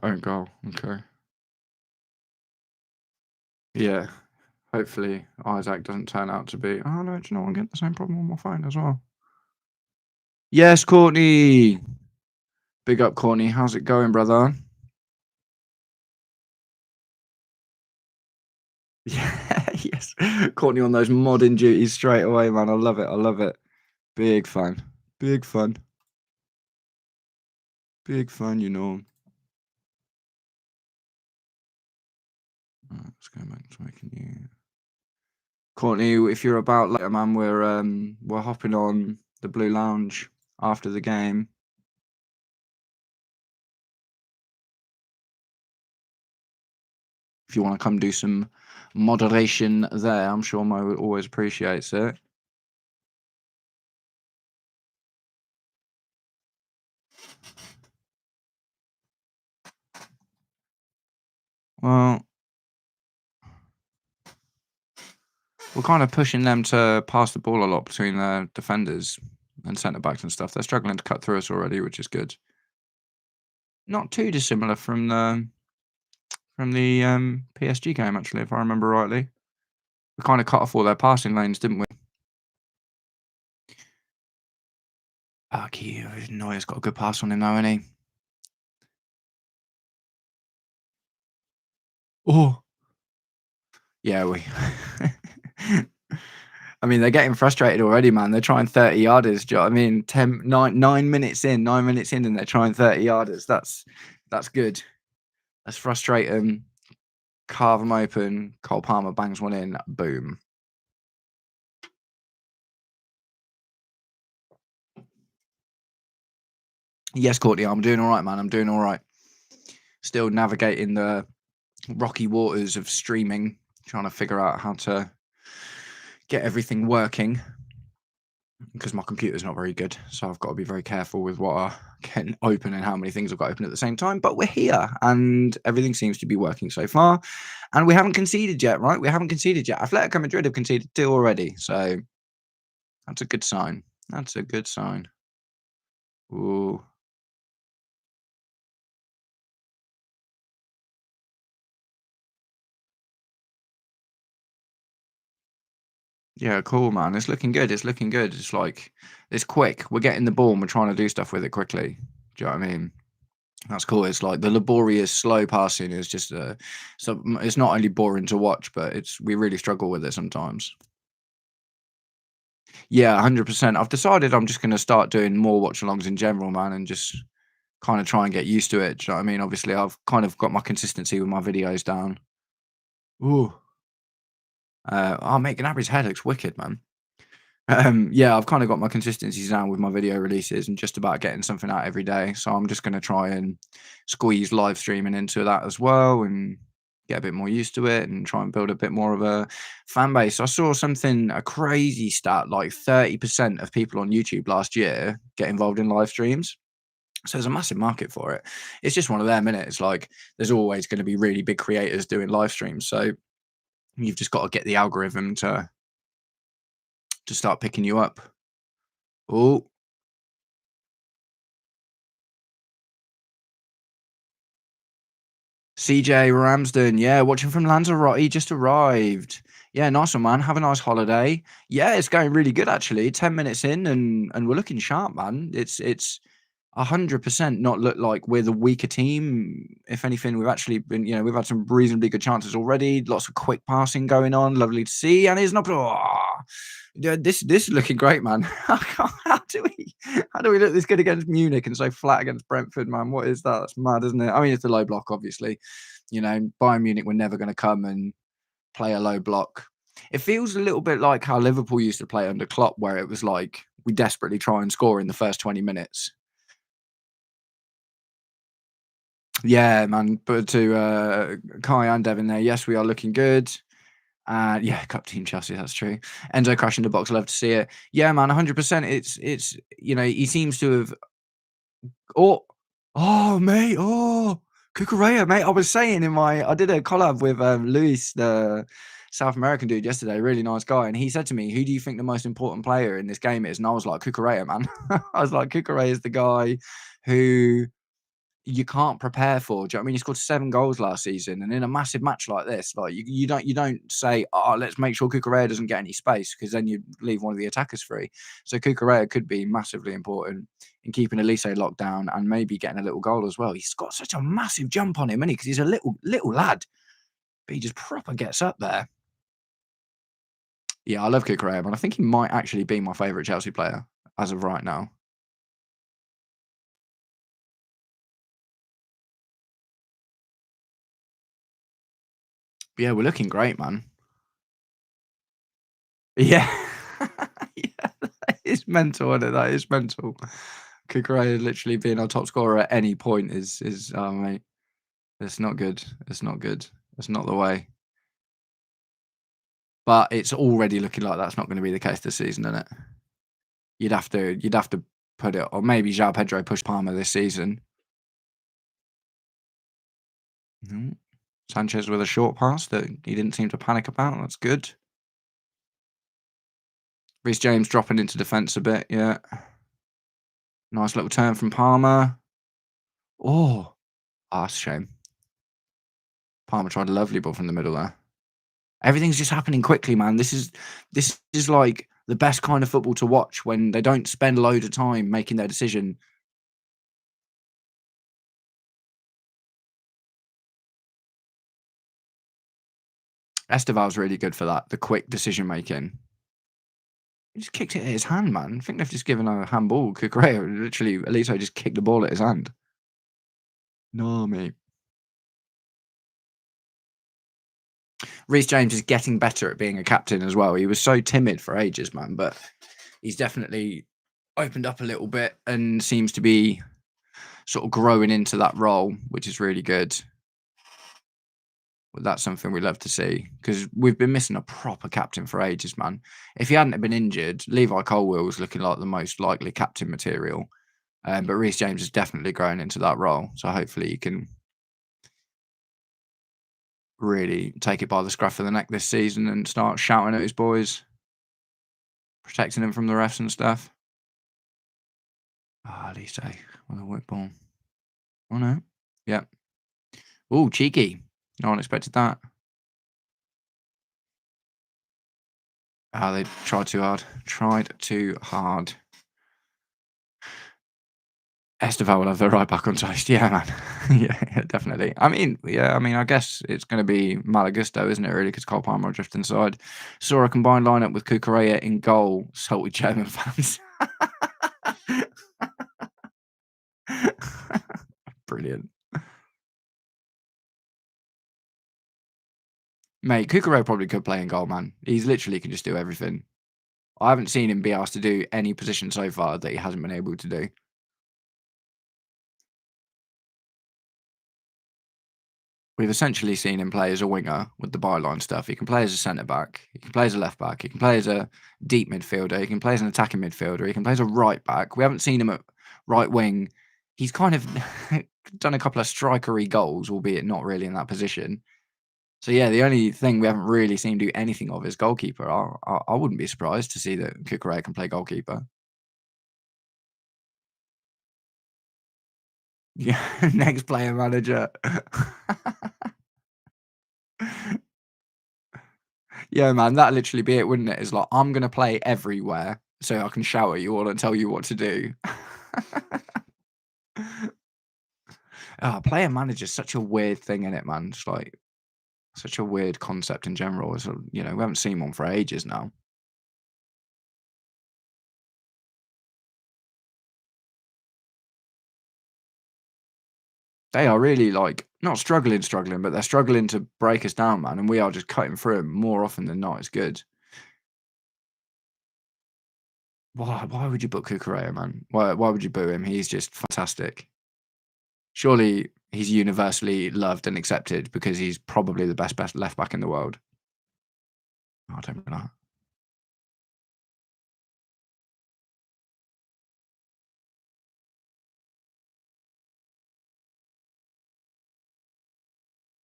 Own goal. Okay. Yeah. Hopefully Isaac doesn't turn out to be. Oh no, do you know what? I'm getting the same problem on my phone as well. Yes, Courtney. Big up, Courtney. How's it going, brother? Yeah, yes. Courtney on those modding duties straight away, man. I love it. I love it. Big fan. Big fun. Big fun, you know. Right, let's go back to making you. Courtney, if you're about later, man, we're hopping on the Blue Lounge after the game. If you want to come do some moderation there, I'm sure Mo always appreciates it. Well, we're kind of pushing them to pass the ball a lot between the defenders and centre backs and stuff. They're struggling to cut through us already, which is good. Not too dissimilar from from the PSG game, actually, if I remember rightly. We kind of cut off all their passing lanes, didn't we? Neuer's got a good pass on him, though, hasn't he? Oh, yeah, we. I mean, they're getting frustrated already, man. They're trying 30 yarders. Do you know what I mean? 9 minutes in, 9 minutes in, and they're trying 30 yarders. That's good. Let's frustrate them, carve them open. Cole Palmer bangs one in. Boom. Yes, Courtney, I'm doing all right, man. I'm doing all right. Still navigating the rocky waters of streaming, trying to figure out how to get everything working because my computer's not very good. So I've got to be very careful with what I can open and how many things I've got open at the same time. But we're here and everything seems to be working so far. And we haven't conceded yet, right? We haven't conceded yet. Atletico Madrid have conceded 2 already. So that's a good sign. That's a good sign. Ooh. Yeah, cool, man. It's looking good. It's looking good. It's like it's quick. We're getting the ball and we're trying to do stuff with it quickly. Do you know what I mean? That's cool. It's like the laborious, slow passing is just so it's not only boring to watch, but we really struggle with it sometimes. Yeah, 100%. I've decided I'm just going to start doing more watch alongs in general, man, and just kind of try and get used to it. Do you know what I mean? Obviously, I've kind of got my consistency with my videos down. Ooh. Mate, Gnabry's head looks wicked, man. Yeah, I've kind of got my consistencies down with my video releases and just about getting something out every day. So I'm just going to try and squeeze live streaming into that as well and get a bit more used to it and try and build a bit more of a fan base. I saw a crazy stat, like 30% of people on YouTube last year get involved in live streams. So there's a massive market for it. It's just one of them, innit? It's like there's always going to be really big creators doing live streams. So you've just got to get the algorithm to start picking you up. Oh, CJ Ramsden, yeah, watching from Lanzarote. He just arrived. Yeah, nice one, man. Have a nice holiday. Yeah, it's going really good actually. 10 minutes in, and we're looking sharp, man. It's 100% not look like we're the weaker team. If anything, we've actually been, we've had some reasonably good chances already. Lots of quick passing going on. Lovely to see. And he's not. Yeah, this is looking great, man. How do we look this good against Munich and so flat against Brentford, man? What is that? That's mad, isn't it? I mean, it's the low block, obviously. Bayern Munich were never going to come and play a low block. It feels a little bit like how Liverpool used to play under Klopp, where it was like we desperately try and score in the first 20 minutes. Yeah, man. But to Kai and Devin there, yes, we are looking good. Yeah, cup team Chelsea, that's true. Enzo crashing the box, love to see it. Yeah, man, 100%. It's he seems to have. Oh, oh, mate. Oh, Cucurella, mate. I did a collab with Luis, the South American dude, yesterday. Really nice guy, and he said to me, "Who do you think the most important player in this game is?" And I was like, Cucurella, man. I was like, Cucurella is the guy who you can't prepare for. Do you know what I mean? He scored 7 goals last season, and in a massive match like this, like you don't say, "Oh, let's make sure Cucurella doesn't get any space," because then you leave one of the attackers free. So Cucurella could be massively important in keeping Elise locked down and maybe getting a little goal as well. He's got such a massive jump on him, isn't he? Because he's a little lad, but he just proper gets up there. Yeah, I love Cucurella, and I think he might actually be my favourite Chelsea player as of right now. But yeah, we're looking great, man. Yeah. Yeah, that is mental, isn't it? That is mental. Cucurella literally being our top scorer at any point is oh mate, it's not good. It's not good. It's not the way. But it's already looking like that's not going to be the case this season, isn't it? You'd have to put it, or maybe João Pedro push Palmer this season. Mhm. Sanchez with a short pass that he didn't seem to panic about. That's good. Reece James dropping into defence a bit. Yeah, nice little turn from Palmer. Oh, that's a shame. Palmer tried a lovely ball from the middle there. Everything's just happening quickly, man. This is like the best kind of football to watch when they don't spend a load of time making their decision. Esteval's really good for that, the quick decision making. He just kicked it at his hand, man. I think they've just given a handball. Cucurella literally, Elito just kicked the ball at his hand. No, mate. Reece James is getting better at being a captain as well. He was so timid for ages, man, but he's definitely opened up a little bit and seems to be sort of growing into that role, which is really good. Well, that's something we love to see because we've been missing a proper captain for ages, man. If he hadn't have been injured, Levi Colwill was looking like the most likely captain material. But Reece James has definitely grown into that role. So hopefully he can really take it by the scruff of the neck this season and start shouting at his boys, protecting them from the refs and stuff. Ah, Lise with a whip ball. Oh no. Yep. Oh, cheeky. No one expected that. Ah, they tried too hard. Tried too hard. Esteval will have the right back on toast. Yeah, man. Yeah, definitely. I guess it's going to be Malagusto, isn't it, really? Because Cole Palmer will drift inside. Saw a combined lineup with Cucurella in goal. Salty German fans. Brilliant. Mate, Cucurella probably could play in goal, man. He's literally can just do everything. I haven't seen him be asked to do any position so far that he hasn't been able to do. We've essentially seen him play as a winger with the byline stuff. He can play as a centre back. He can play as a left back. He can play as a deep midfielder. He can play as an attacking midfielder. He can play as a right back. We haven't seen him at right wing. He's kind of done a couple of strikery goals, albeit not really in that position. So yeah, the only thing we haven't really seen him do anything of is goalkeeper. I wouldn't be surprised to see that Cucurella can play goalkeeper. Yeah, next player manager. Yeah, man, that'd literally be it, wouldn't it? It's like, I'm gonna play everywhere so I can shout at you all and tell you what to do. Player manager's such a weird thing, in it, man? It's like such a weird concept in general. It's, we haven't seen one for ages now. They are really like not struggling, but they're struggling to break us down, man. And we are just cutting through them more often than not. It's good. Why would you book Cucurella, man? Why would you boo him? He's just fantastic. Surely he's universally loved and accepted because he's probably the best left back in the world. Oh, I don't know.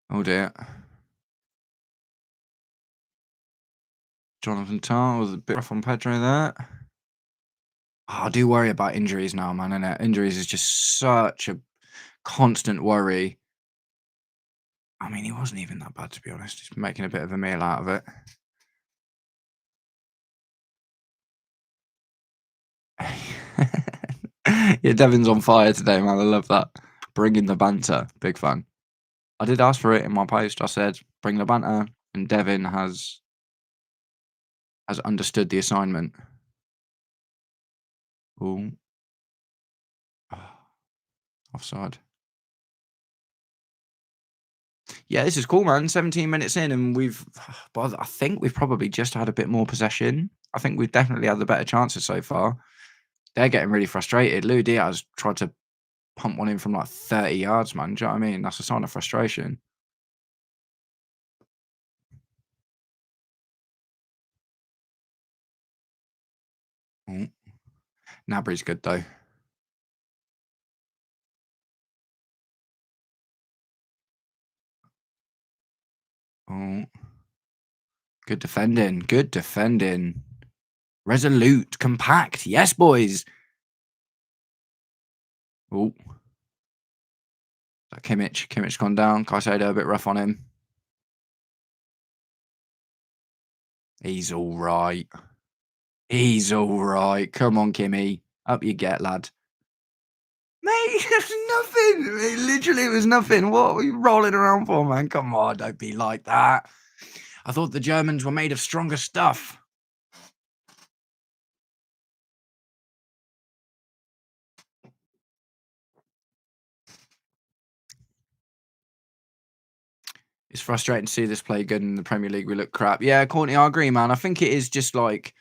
Oh dear. Jonathan Tah was a bit rough on Pedro there. Oh, I do worry about injuries now, man. And injuries is just such a constant worry. I mean, he wasn't even that bad, to be honest. He's making a bit of a meal out of it. Yeah, Devin's on fire today, man. I love that. Bringing the banter. Big fan. I did ask for it in my post. I said, bring the banter. And Devin has understood the assignment. Ooh. Offside. Yeah, this is cool, man. 17 minutes in, and I think we've probably just had a bit more possession. I think we've definitely had the better chances so far. They're getting really frustrated. Lou Diaz tried to pump one in from like 30 yards, man. Do you know what I mean? That's a sign of frustration. Oh, Nabry's good though. Oh, good defending. Good defending. Resolute, compact. Yes, boys. Oh, Kimmich. Kimmich gone down. Caicedo a bit rough on him. He's all right. He's all right. Come on, Kimmy. Up you get, lad. Mate, it's nothing. It literally was nothing. What were you rolling around for, man? Come on, don't be like that. I thought the Germans were made of stronger stuff. It's frustrating to see this play good in the Premier League. We look crap. Yeah, Courtney, I agree, man. I think it is just like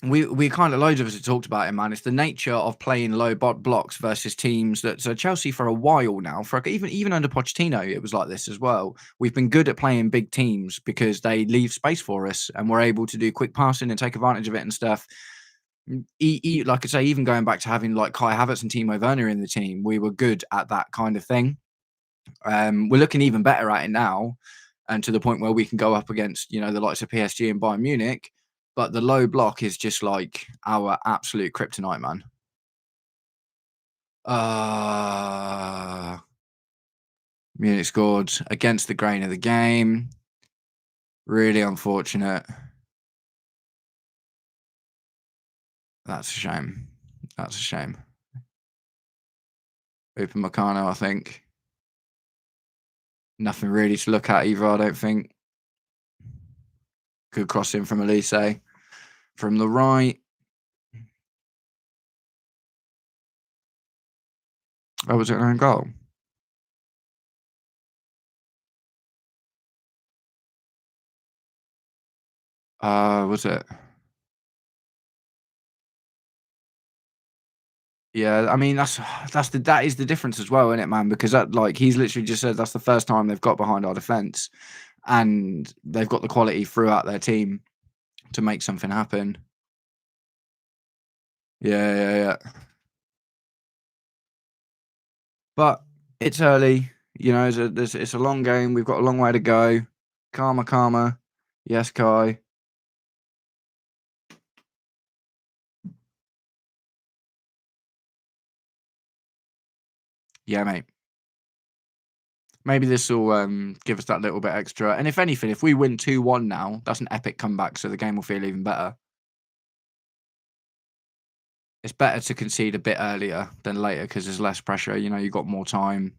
we kind of loads of us have talked about it, man. It's the nature of playing low blocks versus teams that so Chelsea for a while now, for even under Pochettino, it was like this as well. We've been good at playing big teams because they leave space for us and we're able to do quick passing and take advantage of it and stuff. Like I say, even going back to having like Kai Havertz and Timo Werner in the team, we were good at that kind of thing. We're looking even better at it now, and to the point where we can go up against the likes of PSG and Bayern Munich. But the low block is just like our absolute kryptonite, man. Uh Munich scored against the grain of the game. Really unfortunate. That's a shame. That's a shame. Open Meccano, I think. Nothing really to look at either, I don't think. Good crossing from Elise. From the right. Oh, was it an own goal? Was it? Yeah, I mean that is the difference as well, isn't it, man? Because that like he's literally just said that's the first time they've got behind our defence, and they've got the quality throughout their team to make something happen. Yeah, yeah, yeah. But it's early, it's a long game. We've got a long way to go. Karma, karma. Yes, Kai. Yeah, mate. Maybe this will give us that little bit extra. And if anything, if we win 2-1 now, that's an epic comeback, so the game will feel even better. It's better to concede a bit earlier than later because there's less pressure. You've got more time.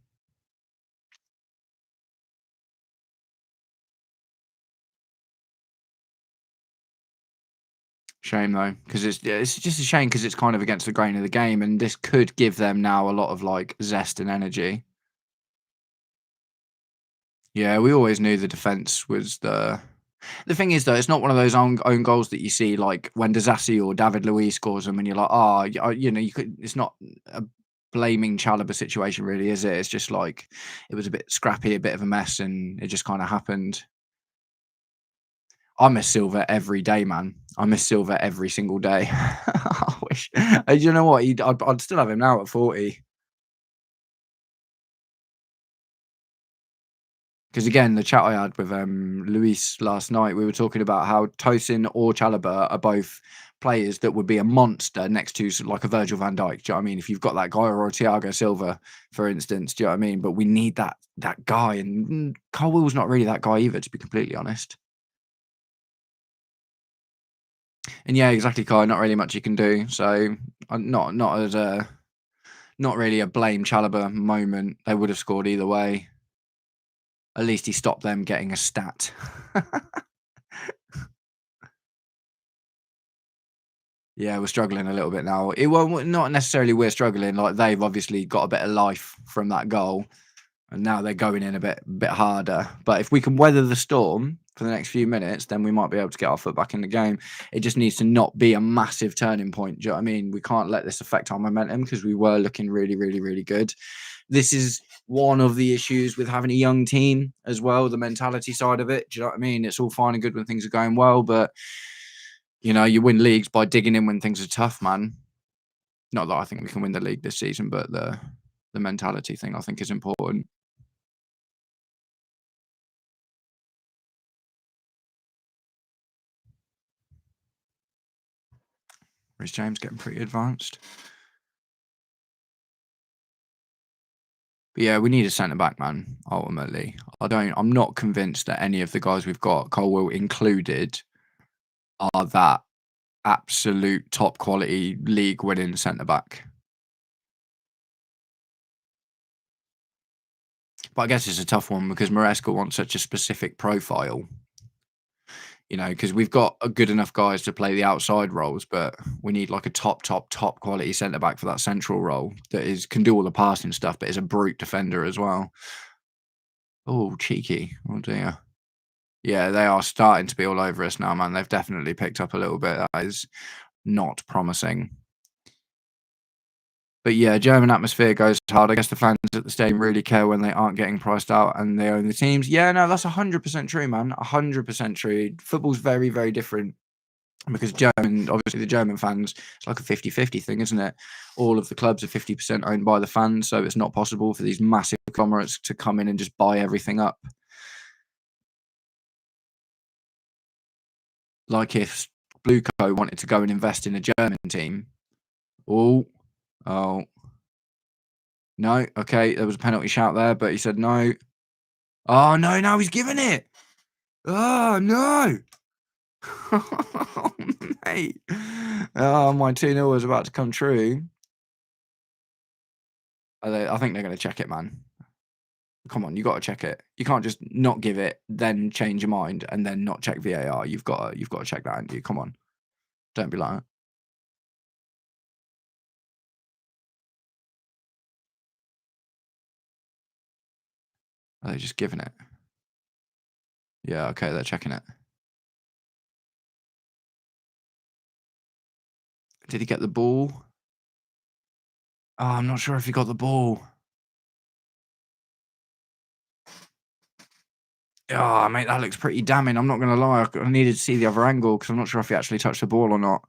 Shame though, because it's just a shame because it's kind of against the grain of the game, and this could give them now a lot of like zest and energy. Yeah, we always knew the defense was the thing is though, it's not one of those own goals that you see like when Disasi or David Luiz scores them, and you're like, you could. It's not a blaming Chalobah situation, really, is it? It's just like it was a bit scrappy, a bit of a mess, and it just kind of happened. I miss Silver every day, man. I miss Silver every single day. I wish. You know what? I'd still have him now at 40. Because again, the chat I had with Luis last night, we were talking about how Tosin or Chalobah are both players that would be a monster next to like a Virgil van Dijk. Do you know what I mean? If you've got that guy or a Thiago Silva, for instance, do you know what I mean? But we need that guy, and Cole Will's not really that guy either, to be completely honest. And yeah, exactly, Kai. Not really much you can do. So not as a not really a blame Chalobah moment. They would have scored either way. At least he stopped them getting a stat. Yeah, we're struggling a little bit now. It won't not necessarily we're struggling. Like they've obviously got a bit of life from that goal, and now they're going in a bit harder. But if we can weather the storm for the next few minutes, then we might be able to get our foot back in the game. It just needs to not be a massive turning point. Do you know what I mean? We can't let this affect our momentum because we were looking really, really, really good. This is one of the issues with having a young team as well, the mentality side of it. Do you know what I mean? It's all fine and good when things are going well, but you win leagues by digging in when things are tough, man. Not that I think we can win the league this season, but the mentality thing I think is important. Rhys James getting pretty advanced. But yeah, we need a centre back, man. Ultimately, I'm not convinced that any of the guys we've got, Colwill included, are that absolute top quality league winning centre back. But I guess it's a tough one because Maresca wants such a specific profile. Because we've got a good enough guys to play the outside roles, but we need like a top quality centre back for that central role that can do all the passing stuff, but is a brute defender as well. Oh, cheeky! Oh dear. Yeah, they are starting to be all over us now, man. They've definitely picked up a little bit. That is not promising. But yeah, German atmosphere goes hard. I guess the fans at the stadium really care when they aren't getting priced out and they own the teams. Yeah, no, that's 100% true, man. 100% true. Football's very, very different because obviously the German fans, it's like a 50-50 thing, isn't it? All of the clubs are 50% owned by the fans, so it's not possible for these massive conglomerates to come in and just buy everything up. Like if Blueco wanted to go and invest in a German team. Oh. No, okay, there was a penalty shout there, but he said no. Oh, no, now he's giving it. Oh, no. Oh, mate. Oh, my 2-0 was about to come true. I think they're going to check it, man. Come on, you got to check it. You can't just not give it, then change your mind, and then not check VAR. You've got to check that, haven't you? Come on, don't be like that. Are they just giving it? Yeah, okay, they're checking it. Did he get the ball? Oh, I'm not sure if he got the ball. Oh, mate, that looks pretty damning. I'm not going to lie. I needed to see the other angle because I'm not sure if he actually touched the ball or not.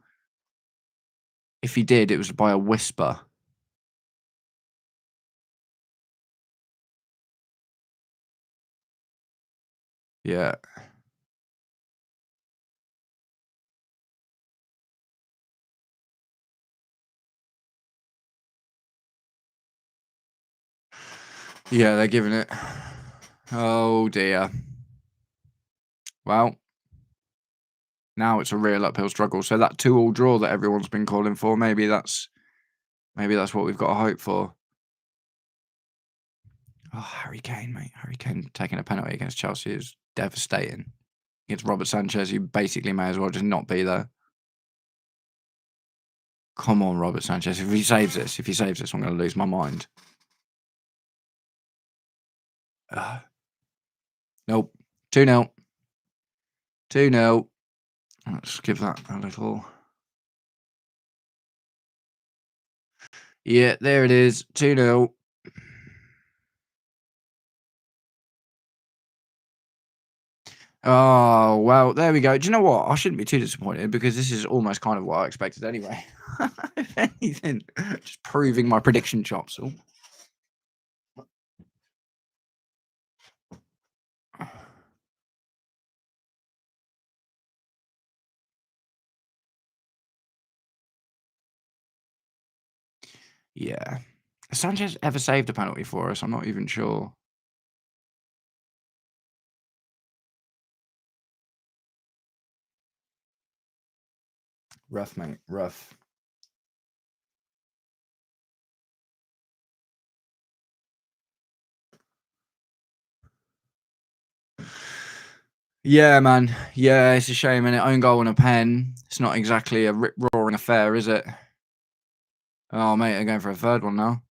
If he did, it was by a whisper. Yeah. Yeah, they're giving it. Oh, dear. Well, now it's a real uphill struggle. So that 2-2 draw that everyone's been calling for, maybe that's what we've got to hope for. Oh, Harry Kane, mate. Harry Kane taking a penalty against Chelsea is devastating. Against Robert Sanchez, you basically may as well just not be there. Come on, Robert Sanchez. If he saves this, I'm going to lose my mind. Nope. 2-0. 2-0. Let's give that a little. Yeah, there it is. 2-0. Oh, well, there we go. Do you know what? I shouldn't be too disappointed because this is almost kind of what I expected anyway. If anything, just proving my prediction chops. Ooh. Yeah. Has Sanchez ever saved a penalty for us? I'm not even sure. Rough, mate. Rough. Yeah, man. Yeah, it's a shame, innit? Own goal and a pen. It's not exactly a rip-roaring affair, is it? Oh, mate, they're going for a third one now.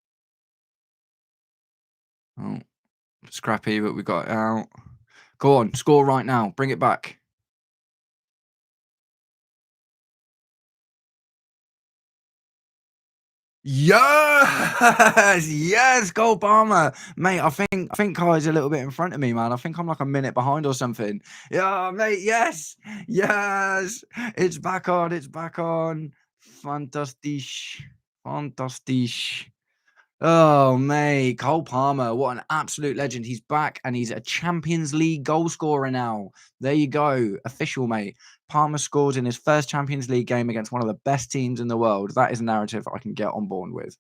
Oh, scrappy, but we got it out. Go on, score right now. Bring it back. Yes, yes, Cole Palmer, mate. I think Kai's a little bit in front of me, man. I think I'm like a minute behind or something. Yeah, mate. Yes, yes. It's back on. It's back on. Fantastic, fantastic. Oh, mate, Cole Palmer, what an absolute legend. He's back and he's a Champions League goal scorer now. There you go. Official, mate. Palmer scored in his first Champions League game against one of the best teams in the world. That is a narrative I can get on board with.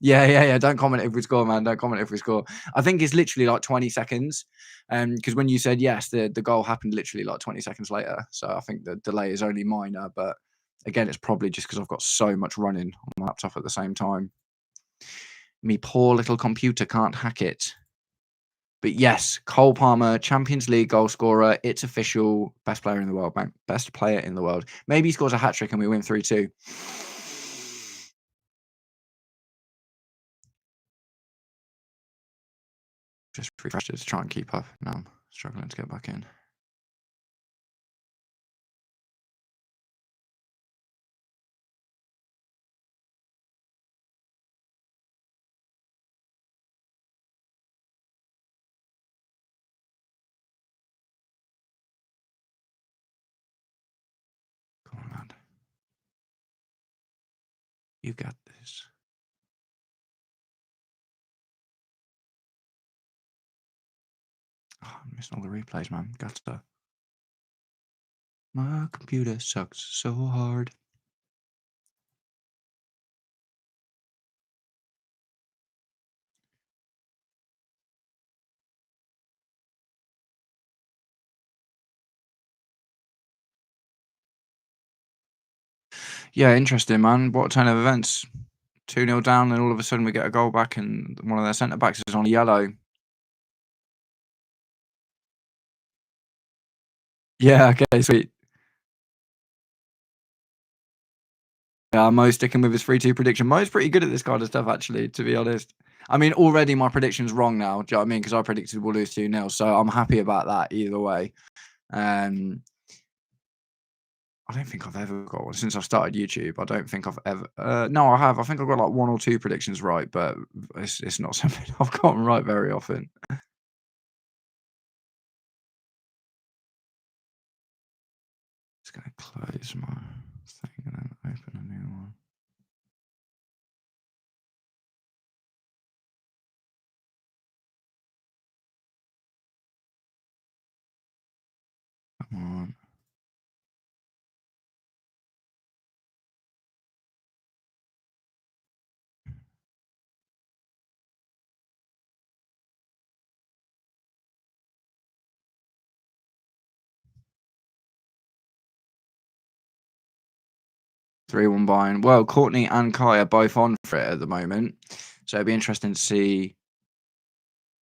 Yeah, yeah, yeah. Don't comment if we score, man. Don't comment if we score. I think it's literally like 20 seconds. Because when you said yes, the goal happened literally like 20 seconds later. So I think the delay is only minor. But again, it's probably just because I've got so much running on my laptop at the same time. Me poor little computer can't hack it. But yes, Cole Palmer, Champions League goal scorer. It's official. Best player in the world, man. Best player in the world. Maybe he scores a hat trick and we win 3-2. Just refreshed it to try and keep up. Now I'm struggling to get back in. Come on, man. You got this. Oh, I'm missing all the replays, man. Got to. My computer sucks so hard. Yeah, interesting, man. What a turn of events. 2-0 down, and all of a sudden we get a goal back, and one of their centre backs is on yellow. Yeah, okay, sweet. Yeah, Mo's sticking with his 3-2 prediction. Mo's pretty good at this kind of stuff, actually, to be honest. I mean, already my prediction's wrong now. Do you know what I mean? Because I predicted we'll lose 2-0, so I'm happy about that either way. I don't think I've ever got one since I've started YouTube. I don't think I've ever. No, I have. I think I've got like 1 or 2 predictions right, but it's not something I've gotten right very often. Just gonna close my thing and then open a new one. Come on. Three one Bayern. Well, Courtney and Kai are both on for it at the moment, so it'd be interesting to see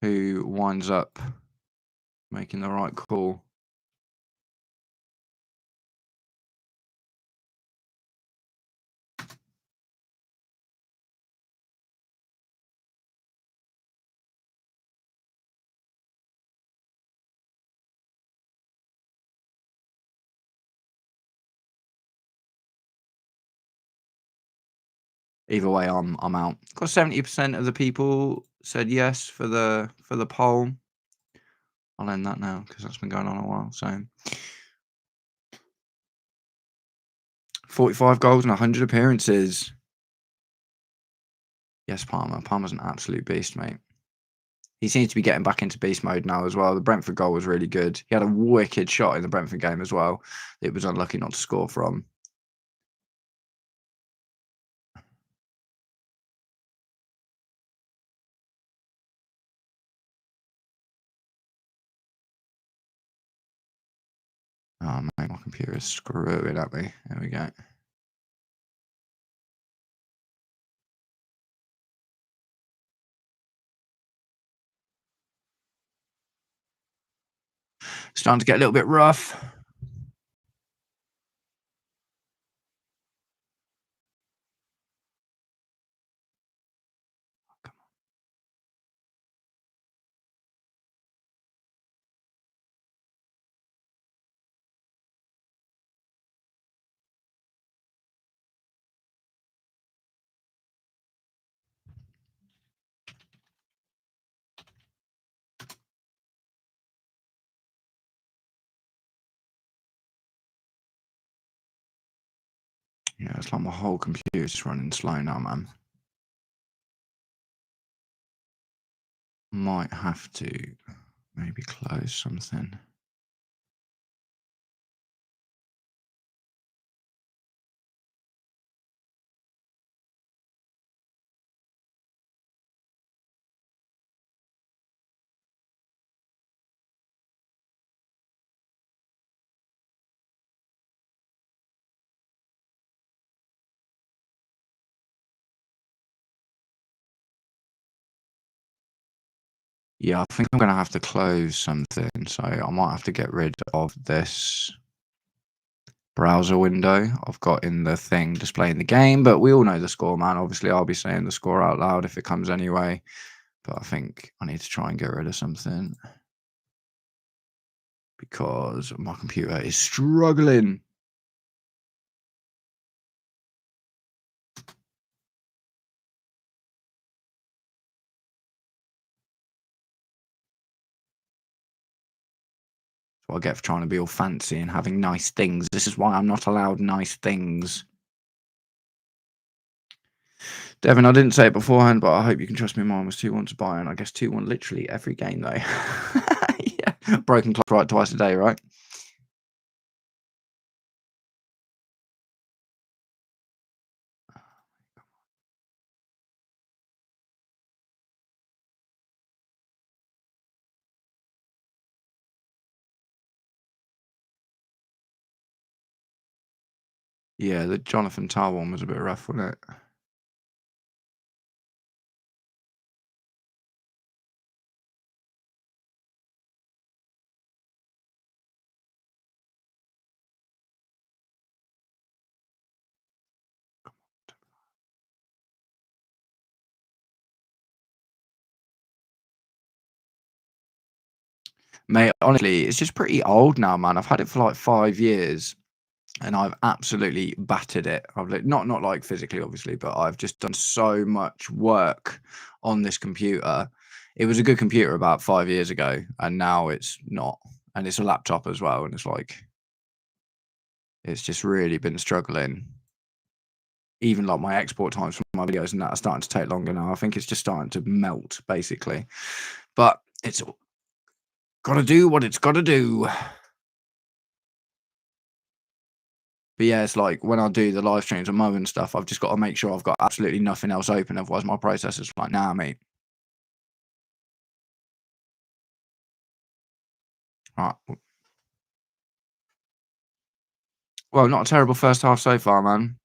who winds up making the right call. Either way, I'm out. Got 70% of the people said yes for the poll. I'll end that now because that's been going on a while. So 45 goals and 100 appearances. Yes, Palmer. Palmer's an absolute beast, mate. He seems to be getting back into beast mode now as well. The Brentford goal was really good. He had a wicked shot in the Brentford game as well. It was unlucky not to score from. Oh, mate, my computer is screwing at me. There we go. Starting to get a little bit rough. Yeah, it's like my whole computer's just running slow now, man. Might have to maybe close something. Yeah, I think I'm gonna have to close something, so I might have to get rid of this browser window I've got in the thing displaying the game, but we all know the score, man. Obviously, I'll be saying the score out loud if it comes anyway, but I think I need to try and get rid of something because my computer is struggling. That's what I get for trying to be all fancy and having nice things. This is why I'm not allowed nice things. Devin, I didn't say it beforehand, but I hope you can trust me. Mine was 2-1 to Bayern. I guess 2-1 literally every game, though. Yeah. Broken clock right twice a day, right? Yeah, the Jonathan Tah one was a bit rough, wasn't it? Mate, honestly, it's just pretty old now, man. I've had it for like 5 years and I've absolutely battered it. I've not like physically, obviously, but I've just done so much work on this computer. It was a good computer about 5 years ago, and now it's not. And it's a laptop as well, and it's like it's just really been struggling. Even like my export times from my videos and that are starting to take longer now. I think it's just starting to melt, basically. But it's gotta do what it's gotta do. But yeah, it's like when I do the live streams and Mo and stuff, I've just got to make sure I've got absolutely nothing else open. Otherwise, my processor's like, nah, mate. Right. Well, not a terrible first half so far, man.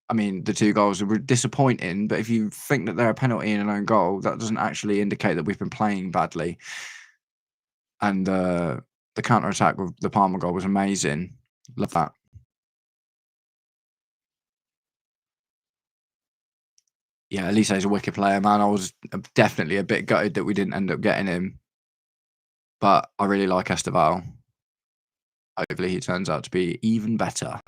I mean, the 2 goals were disappointing, but if you think that they're a penalty and an own goal, that doesn't actually indicate that we've been playing badly. And the counter attack with the Palmer goal was amazing. Love that. Yeah, Elise's a wicked player, man. I was definitely a bit gutted that we didn't end up getting him, but I really like Esteval. Hopefully, he turns out to be even better.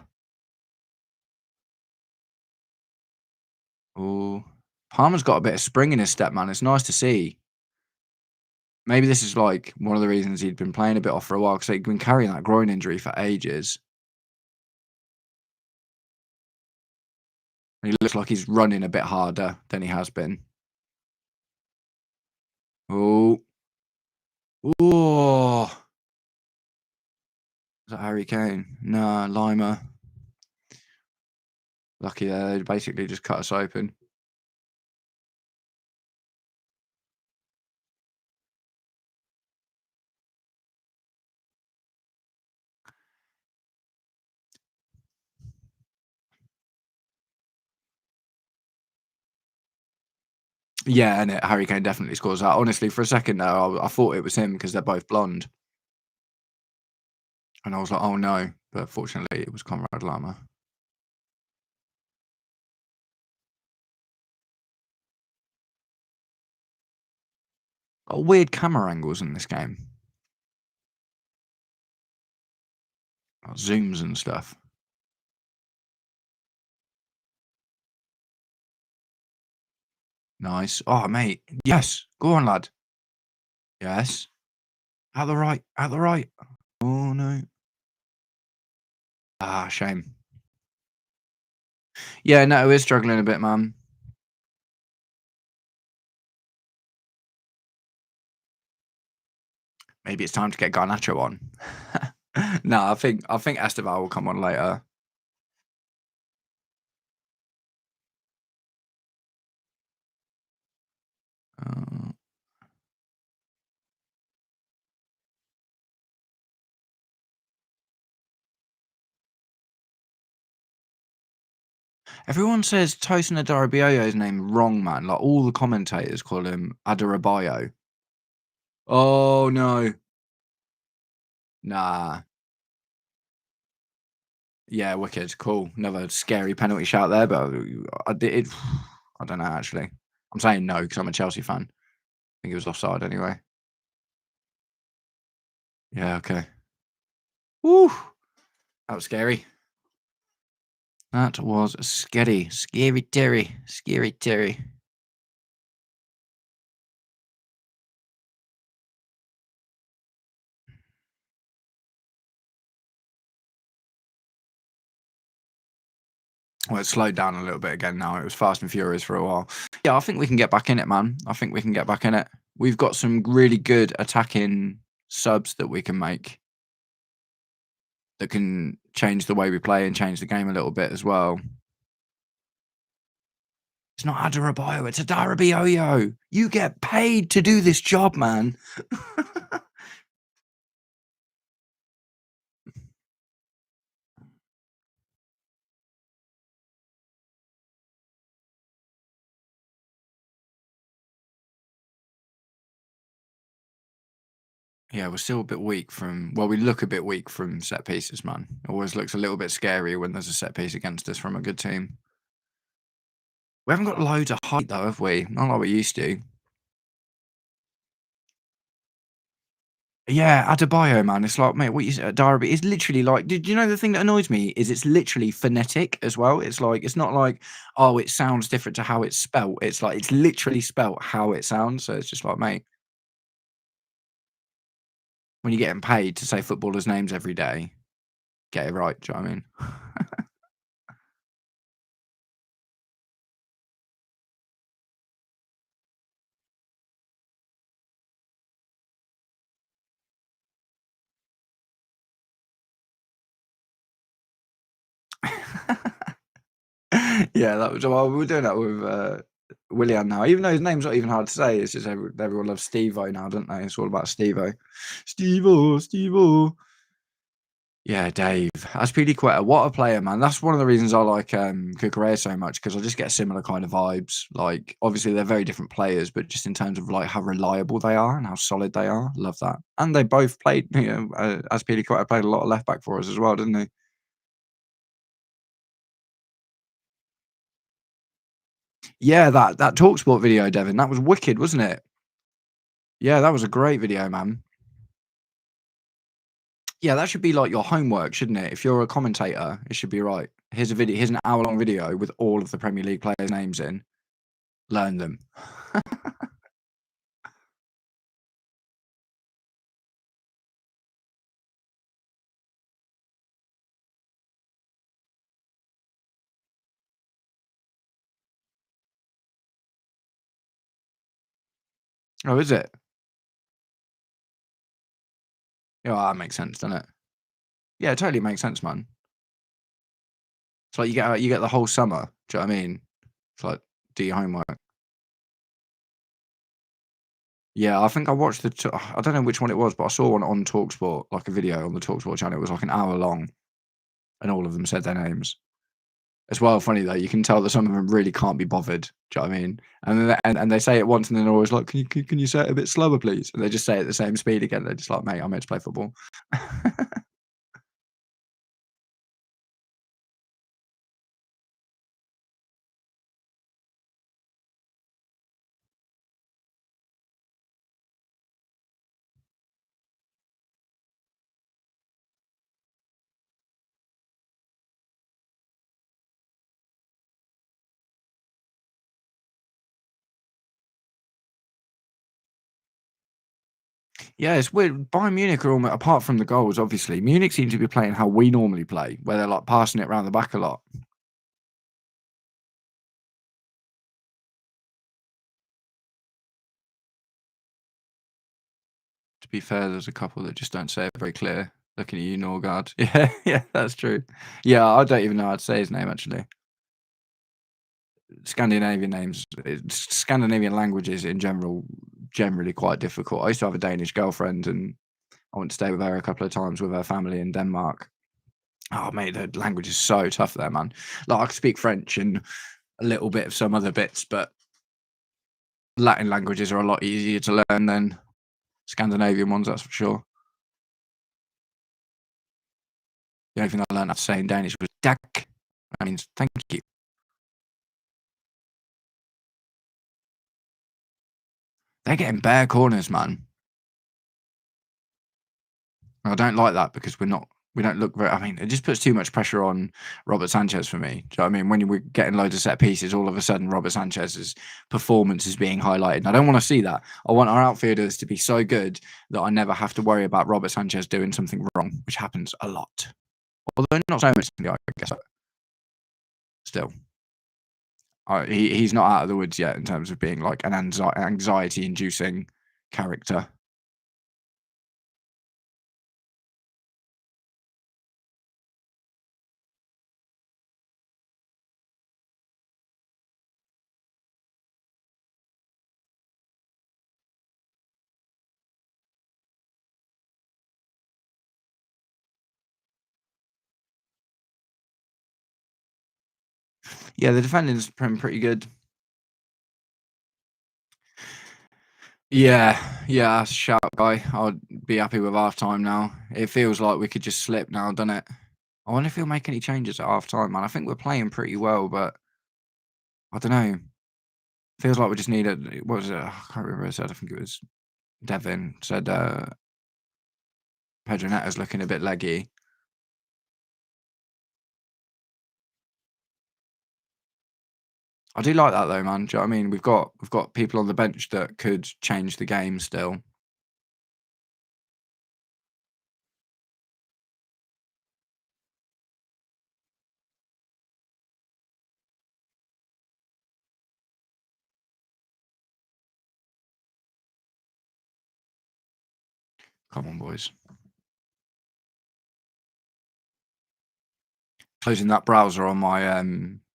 Oh, Palmer's got a bit of spring in his step, man. It's nice to see. Maybe this is like one of the reasons he'd been playing a bit off for a while because he'd been carrying that groin injury for ages. And he looks like he's running a bit harder than he has been. Oh, oh, is that Harry Kane? No, Lima. Lucky there. They basically just cut us open. Yeah, and Harry Kane definitely scores that. Honestly, for a second there, I thought it was him because they're both blonde. And I was like, oh no. But fortunately, it was Conrad Lama. Got weird camera angles in this game. Like zooms and stuff. Nice. Oh, mate. Yes. Go on, lad. Yes. Out the right. Out the right. Oh, no. Ah, shame. Yeah, no, we're struggling a bit, man. Maybe it's time to get Garnacho on. No, I think Esteval will come on later. Uh, Everyone says Tosin Adarabioyo's name wrong, man. Like all the commentators call him Adarabayo. Oh no. Nah. Yeah, wicked. Cool. Another scary penalty shout there, but I did. I don't know actually. I'm saying no because I'm a Chelsea fan. I think it was offside anyway. Yeah. Okay. Woo. That was scary. That was scary. Scary Terry. Scary Terry. Well, it's slowed down a little bit again now. It was fast and furious for a while. Yeah, I think we can get back in it, man. I think we can get back in it. We've got some really good attacking subs that we can make that can change the way we play and change the game a little bit as well. It's not Adarabioyo, it's Adarabioyo. You get paid to do this job, man. Yeah, we're still a bit weak from we look a bit weak from set pieces, man. Always looks a little bit scary when there's a set piece against us from a good team. We haven't got loads of height though, have we? Not like we used to. Yeah, Adebayo, man. It's like, mate, what you said, Derby is literally like. Did you know the thing that annoys me is it's literally phonetic as well. It's like it's not like oh, it sounds different to how it's spelt. It's like it's literally spelt how it sounds. So it's just like, mate, when you're getting paid to say footballers' names every day, get it right. Do you know what I mean? Yeah, that was well, we were doing that with Willian now. Even though his name's not even hard to say, it's just everyone loves Steve-O now, don't they? It's all about Steve-O. Steve-O, Steve-O. Yeah, Dave. Azpilicueta, what a player, man. That's one of the reasons I like Cucurella so much because I just get similar kind of vibes. Like, obviously, they're very different players, but just in terms of like how reliable they are and how solid they are, love that. And they both played, Azpilicueta played a lot of left back for us as well, didn't he? Yeah, that Talksport video, Devin, that was wicked, wasn't it? Yeah, that was a great video, man. Yeah, that should be like your homework, shouldn't it? If you're a commentator, it should be right. Here's a video. Here's an hour-long video with all of the Premier League players' names in. Learn them. Oh, is it? Yeah, well, that makes sense, doesn't it? Yeah, it totally makes sense, man. It's like you get the whole summer. Do you know what I mean? It's like do your homework. Yeah, I think I watched I don't know which one it was, but I saw one on Talksport, like a video on the Talksport channel. It was like an hour long, and all of them said their names. It's well funny though. You can tell that some of them really can't be bothered. Do you know what I mean? And then and they say it once, and then they're always like, can you say it a bit slower, please?" And they just say it at the same speed again. They're just like, "Mate, I'm here to play football." Yeah, it's weird. Bayern Munich are almost apart from the goals, obviously. Munich seem to be playing how we normally play, where they're like passing it around the back a lot. To be fair, there's a couple that just don't say it very clear. Looking at you, Norgard. Yeah, yeah, that's true. Yeah, I don't even know how to say his name actually. Scandinavian names, Scandinavian languages in general, generally quite difficult. I used to have a Danish girlfriend, and I went to stay with her a couple of times with her family in Denmark. Oh, mate, the language is so tough there, man. Like, I can speak French and a little bit of some other bits, but Latin languages are a lot easier to learn than Scandinavian ones, that's for sure. The only thing I learned how to say in Danish was "tak." That means thank you. They're getting bare corners, man. I don't like that because we don't look very. I mean, it just puts too much pressure on Robert Sanchez for me. Do you know what I mean? When we're getting loads of set pieces, all of a sudden Robert Sanchez's performance is being highlighted. And I don't want to see that. I want our outfielders to be so good that I never have to worry about Robert Sanchez doing something wrong, which happens a lot. Although not so much, I guess. But still, he's not out of the woods yet in terms of being like an anxiety-inducing character. Yeah, the defending's pretty good. Yeah, yeah, that's a shout, guy. I'd be happy with half time now. It feels like we could just slip now, doesn't it? I wonder if he'll make any changes at half time, man. I think we're playing pretty well, but I don't know. Feels like we just need a. What was it? I can't remember what I said. I think it was Devin said Pedro Neto's looking a bit leggy. I do like that though, man. Do you know what I mean? We've got people on the bench that could change the game still. Come on, boys. Closing that browser on my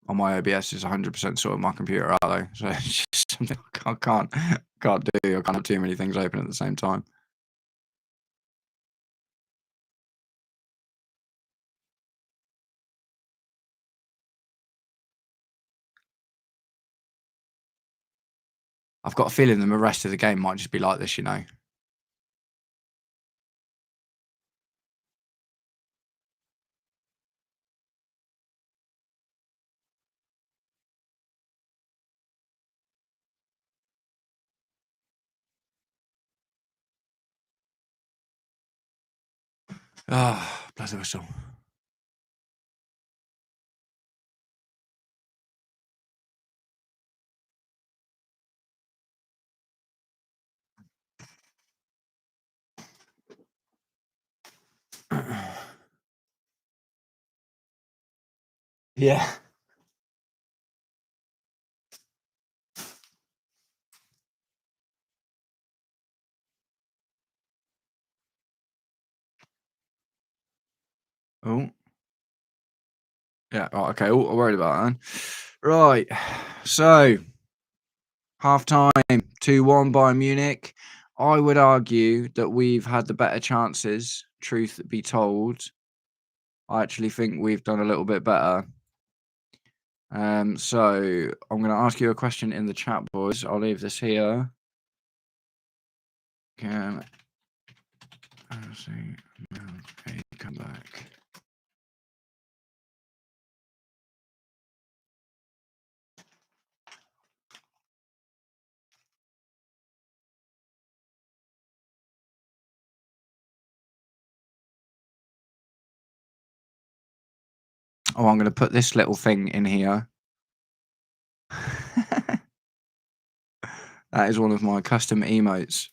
OBS is 100% sort of my computer out though. So it's just something I can't do. I can't have too many things open at the same time. I've got a feeling that the rest of the game might just be like this, you know. Ah, bloody whistle. Yeah. Oh. Yeah. Right, okay. Oh, I'm worried about that. Right. So half time, 2-1 by Munich. I would argue that we've had the better chances. Truth be told, I actually think we've done a little bit better. So I'm going to ask you a question in the chat, boys. I'll leave this here. Can I see a comeback? Oh, I'm going to put this little thing in here. That is one of my custom emotes.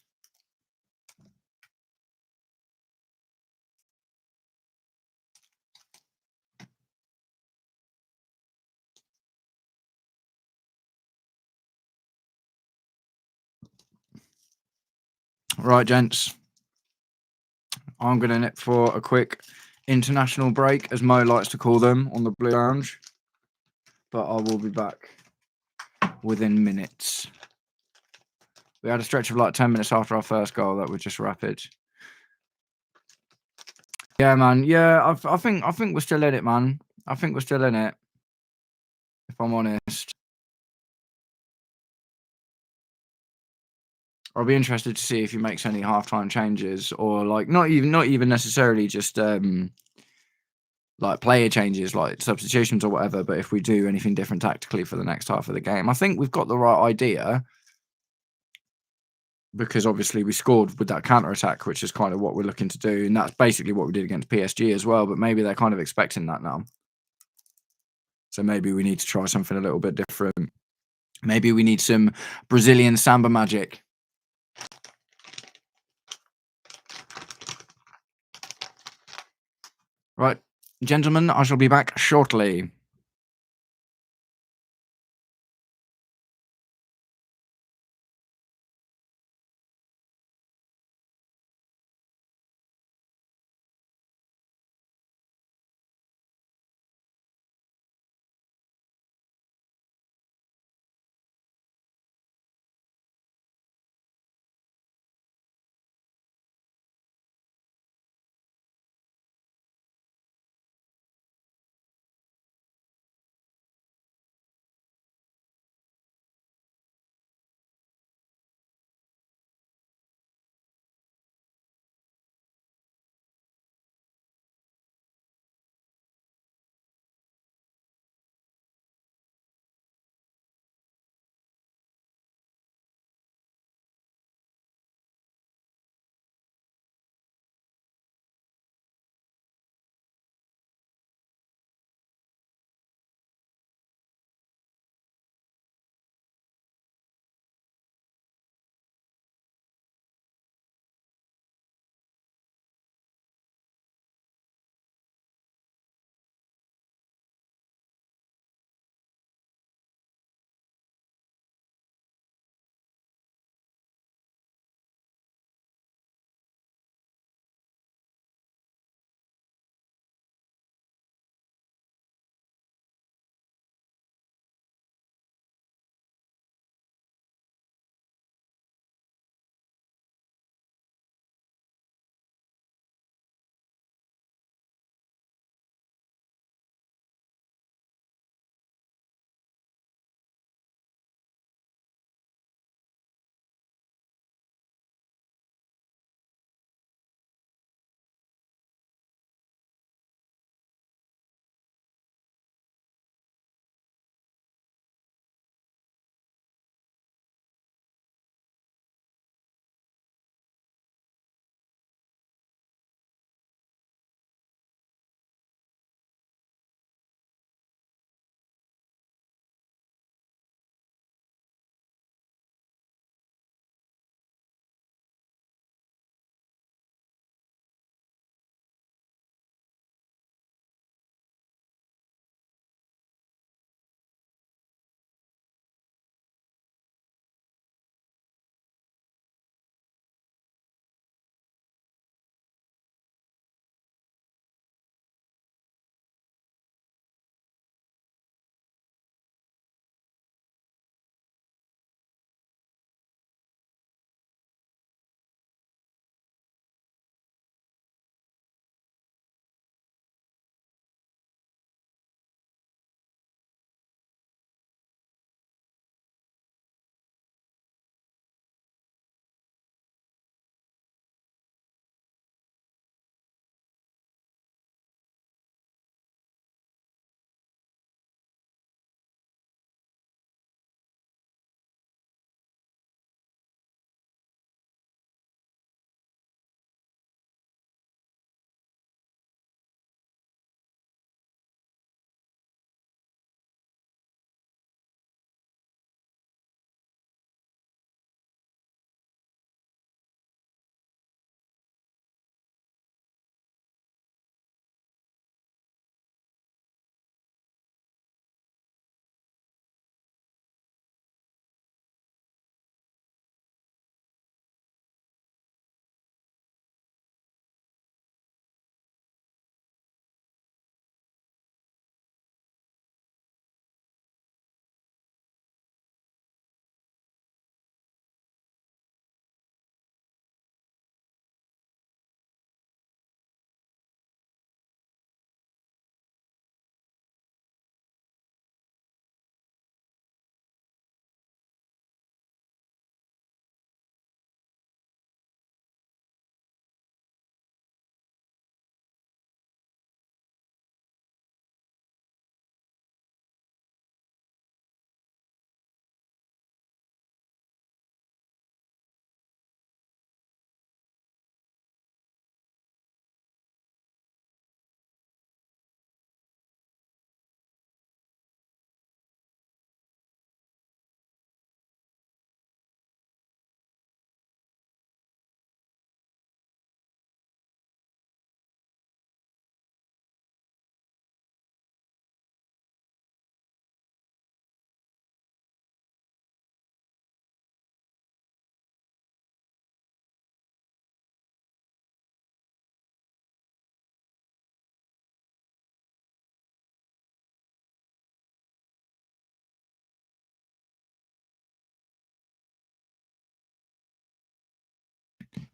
Right, gents. I'm going to nip for a quick international break, as Mo likes to call them on the Blue Lounge. But I will be back within minutes. We had a stretch of like 10 minutes after our first goal that was just rapid. Yeah, man. Yeah, I think we're still in it, man. I think we're still in it, if I'm honest. I'll be interested to see if he makes any halftime changes or, like, not even necessarily just, like, player changes, like substitutions or whatever, but if we do anything different tactically for the next half of the game. I think we've got the right idea because obviously we scored with that counter attack, which is kind of what we're looking to do, and that's basically what we did against PSG as well. But maybe they're kind of expecting that now, so maybe we need to try something a little bit different. Maybe we need some Brazilian samba magic. Right, gentlemen, I shall be back shortly.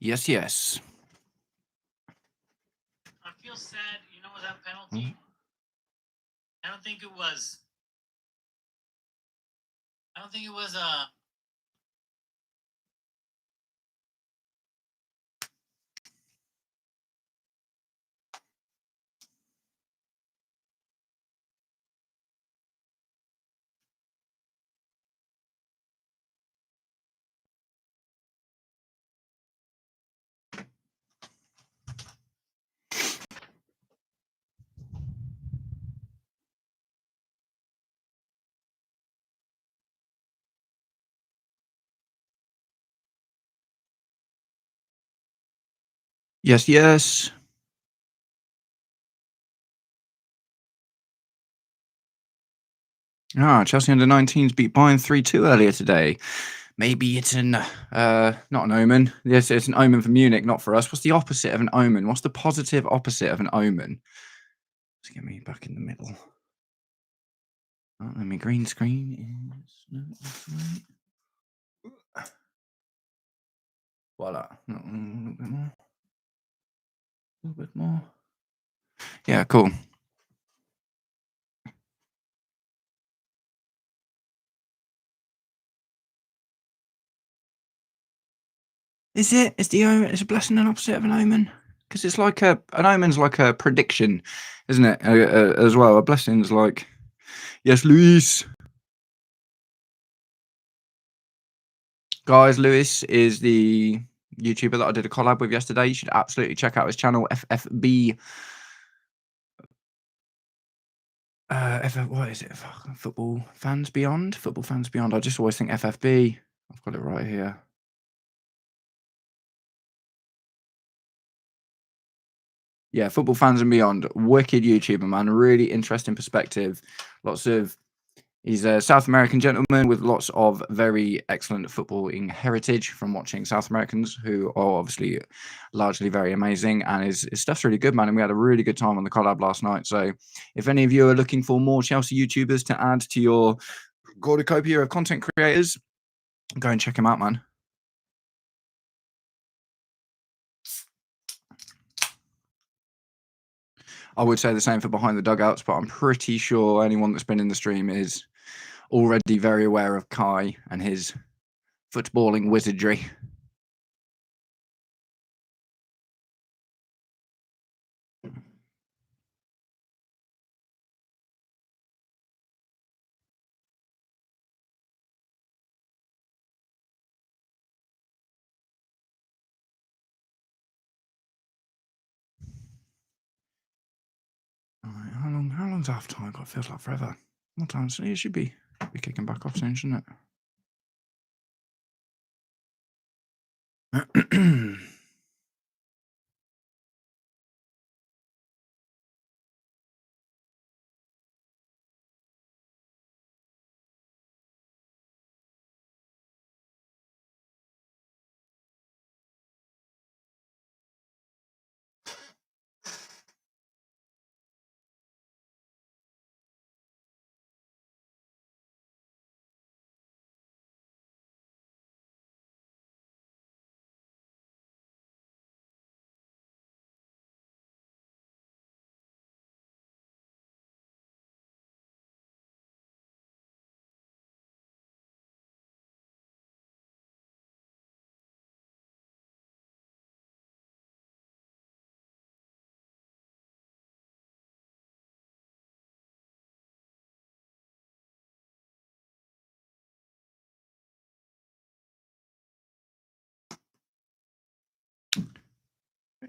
Yes, yes. I feel sad. You know, that penalty. I don't think it was. I don't think it was Yes, yes. Chelsea under 19s beat Bayern 3-2 earlier today. Maybe it's not an omen. Yes, it's an omen for Munich, not for us. What's the opposite of an omen? What's the positive opposite of an omen? Let's get me back in the middle. Let me green screen is no, that's right. Voila. A little bit more. A little bit more. Yeah, cool. Is it? Is the omen? Is a blessing an opposite of an omen? Because it's like an omen's like a prediction, isn't it? As well, a blessing's like, yes, Luis. Guys, Lewis is the YouTuber that I did a collab with yesterday. You should absolutely check out his channel, FFB. What is it? Football Fans Beyond? Football Fans Beyond. I just always think FFB. I've got it right here. Yeah, Football Fans and Beyond. Wicked YouTuber, man. Really interesting perspective. He's a South American gentleman with lots of very excellent footballing heritage from watching South Americans who are obviously largely very amazing. And his stuff's really good, man. And we had a really good time on the collab last night. So if any of you are looking for more Chelsea YouTubers to add to your cornucopia of content creators, go and check him out, man. I would say the same for Behind the Dugouts, but I'm pretty sure anyone that's been in the stream is already very aware of Kai and his footballing wizardry. Alright, how long's half time? God, it feels like forever. What time? So it should be kicking back off soon, shouldn't it?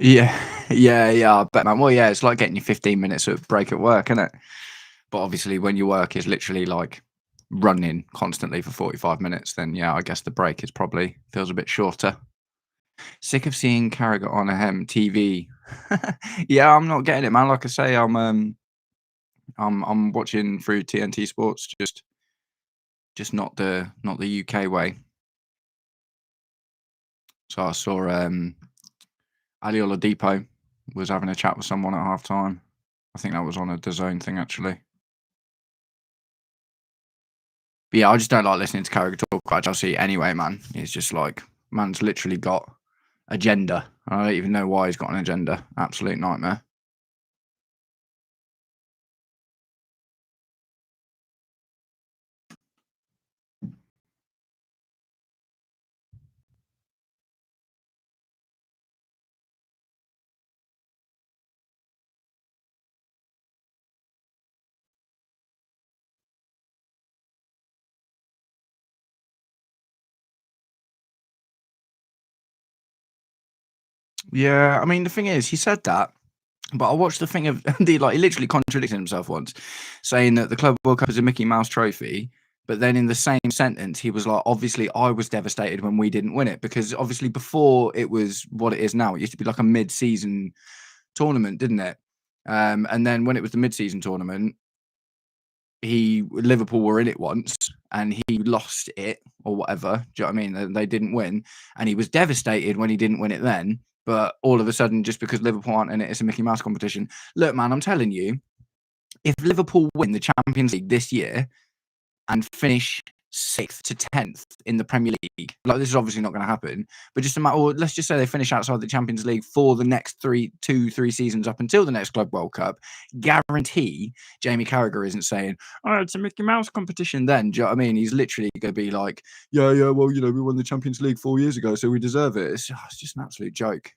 Yeah, I bet, man. Well, yeah, it's like getting your 15 minutes of break at work, isn't it? But obviously, when your work is literally like running constantly for 45 minutes, then yeah, I guess the break is probably feels a bit shorter. Sick of seeing Carragher on a TV. Yeah, I'm not getting it, man. Like I say, I'm watching through TNT Sports, just not the UK way. So I saw Ali Oladipo was having a chat with someone at half time. I think that was on a DAZN thing, actually. But yeah, I just don't like listening to Carragher talk about Chelsea anyway, man. It's just like, man's literally got agenda. I don't even know why he's got an agenda. Absolute nightmare. Yeah, I mean, the thing is, he said that, but I watched the thing of he literally contradicted himself once, saying that the Club World Cup is a Mickey Mouse trophy. But then in the same sentence, he was like, obviously, I was devastated when we didn't win it because obviously before it was what it is now, it used to be like a mid-season tournament, didn't it? And then when it was the mid-season tournament, Liverpool were in it once and he lost it or whatever. Do you know what I mean? They didn't win, and he was devastated when he didn't win it then. But all of a sudden, just because Liverpool aren't in it, it's a Mickey Mouse competition. Look, man, I'm telling you, if Liverpool win the Champions League this year and finish 6th to 10th in the Premier League, like this is obviously not going to happen, but just a matter, or let's just say they finish outside the Champions League for the next 3 seasons up until the next Club World Cup, guarantee Jamie Carragher isn't saying, oh, it's a Mickey Mouse competition then. Do you know what I mean? He's literally going to be like, yeah, well, we won the Champions League 4 years ago, so we deserve it. It's just an absolute joke.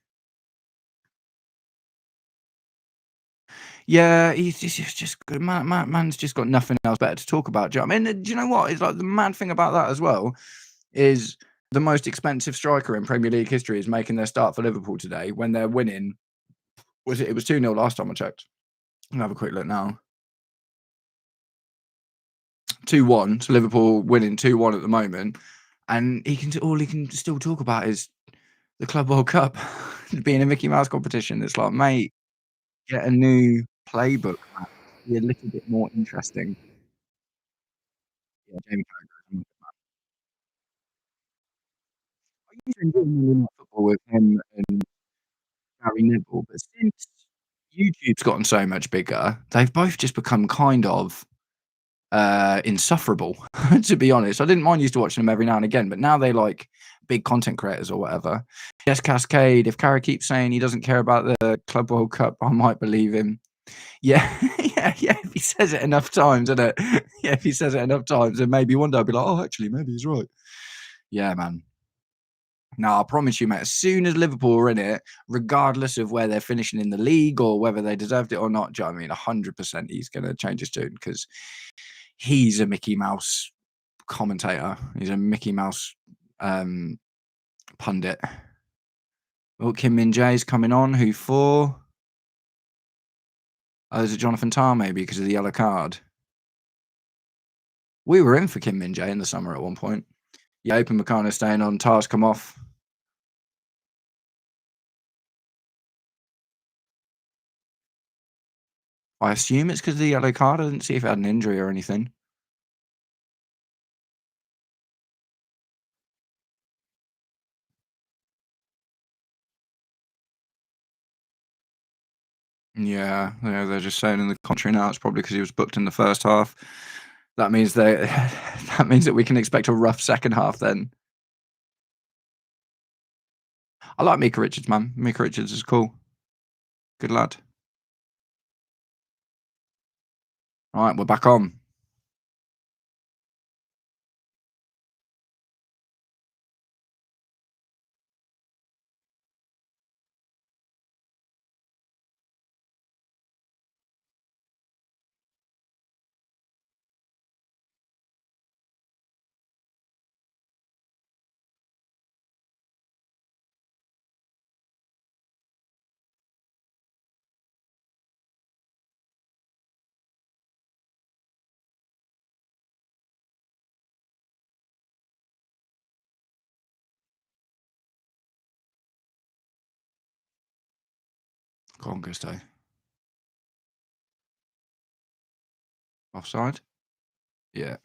Yeah, he's just man's just got nothing else better to talk about. Do you know what I mean? Do you know what? It's like the mad thing about that as well is the most expensive striker in Premier League history is making their start for Liverpool today when they're winning. It was 2-0 last time I checked. I'll have a quick look now. 2-1. So Liverpool winning 2-1 at the moment. And all he can still talk about is the Club World Cup being a Mickey Mouse competition. It's like, mate, get a new playbook, man. Be a little bit more interesting. Yeah, Jamie Carragher. I used to enjoy Monday Night Football with him and Gary Neville, but since YouTube's gotten so much bigger, they've both just become kind of insufferable, to be honest. I didn't mind used to watching them every now and again, but now they like big content creators or whatever. Yes, Cascade. If Carragher keeps saying he doesn't care about the Club World Cup, I might believe him. Yeah, yeah. If he says it enough times, isn't it? Yeah, if he says it enough times, then maybe one day I'll be like, oh, actually, maybe he's right. Yeah, man. No, I promise you, mate, as soon as Liverpool are in it, regardless of where they're finishing in the league or whether they deserved it or not, do you know what I mean? 100% he's going to change his tune because he's a Mickey Mouse commentator. He's a Mickey Mouse pundit. Oh, Kim Min Jae's coming on. Who for? Oh, is it Jonathan Tah maybe because of the yellow card? We were in for Kim Min Jae in the summer at one point. Yeah, Open Meccano staying on. Tah's come off. I assume it's because of the yellow card. I didn't see if it had an injury or anything. Yeah, they're just saying in the commentary now it's probably because he was booked in the first half. That means that means that we can expect a rough second half then. I like Mika Richards, man. Mika Richards is cool. Good lad. All right, we're back on. Go on, Gusto. Offside? Yeah.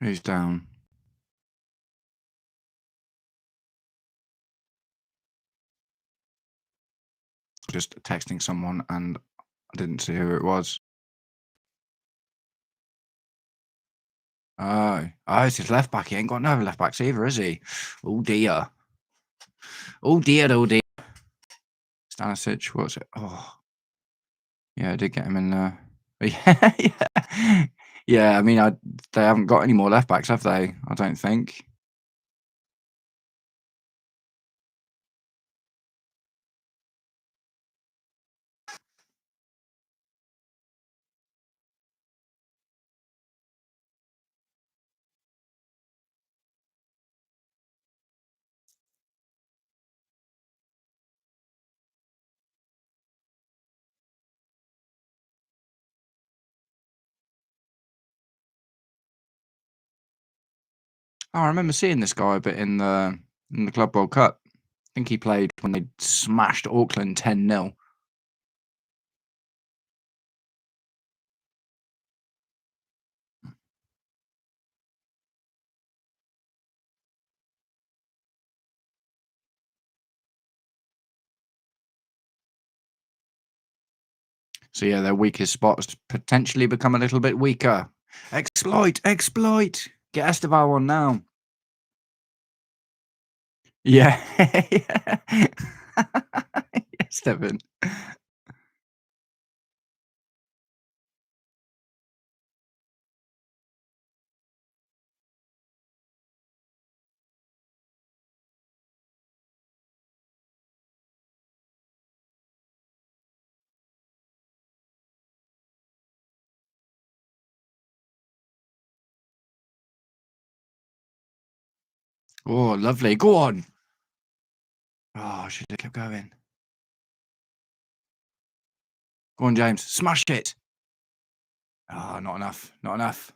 Who's down? Just texting someone and I didn't see who it was. Oh. Oh, it's his left back. He ain't got no left backs either, is he? Oh dear. Oh dear, oh dear. Stanisic, what's it? Oh. Yeah, I did get him in there. Yeah, yeah. Yeah, I mean, they haven't got any more left backs, have they? I don't think. Oh, I remember seeing this guy a bit in the Club World Cup. I think he played when they smashed Auckland 10-0. So yeah, their weakest spots potentially become a little bit weaker. Exploit, exploit. Get Esteval on now. Yeah. Yes, Devin. Oh, lovely. Go on. Oh, I should have kept going. Go on, James. Smash it. Oh, not enough. Not enough.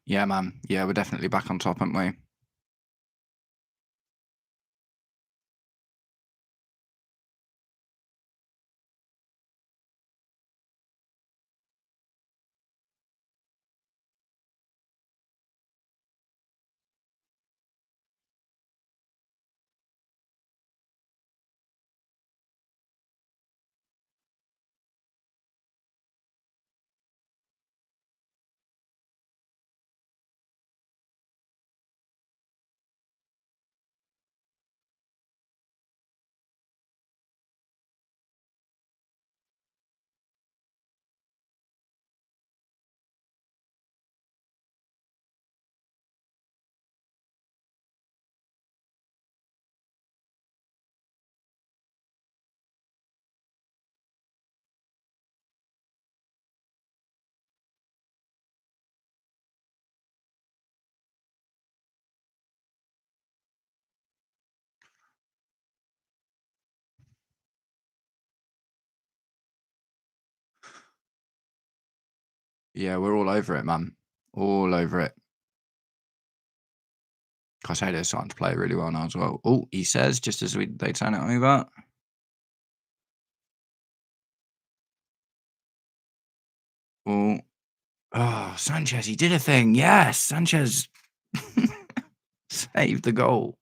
Yeah, man. Yeah, we're definitely back on top, aren't we? Yeah, we're all over it, man. All over it. Caicedo's starting to play really well now as well. Oh, he says just as they turn it over. Oh, Sanchez, he did a thing. Yes, Sanchez saved the goal.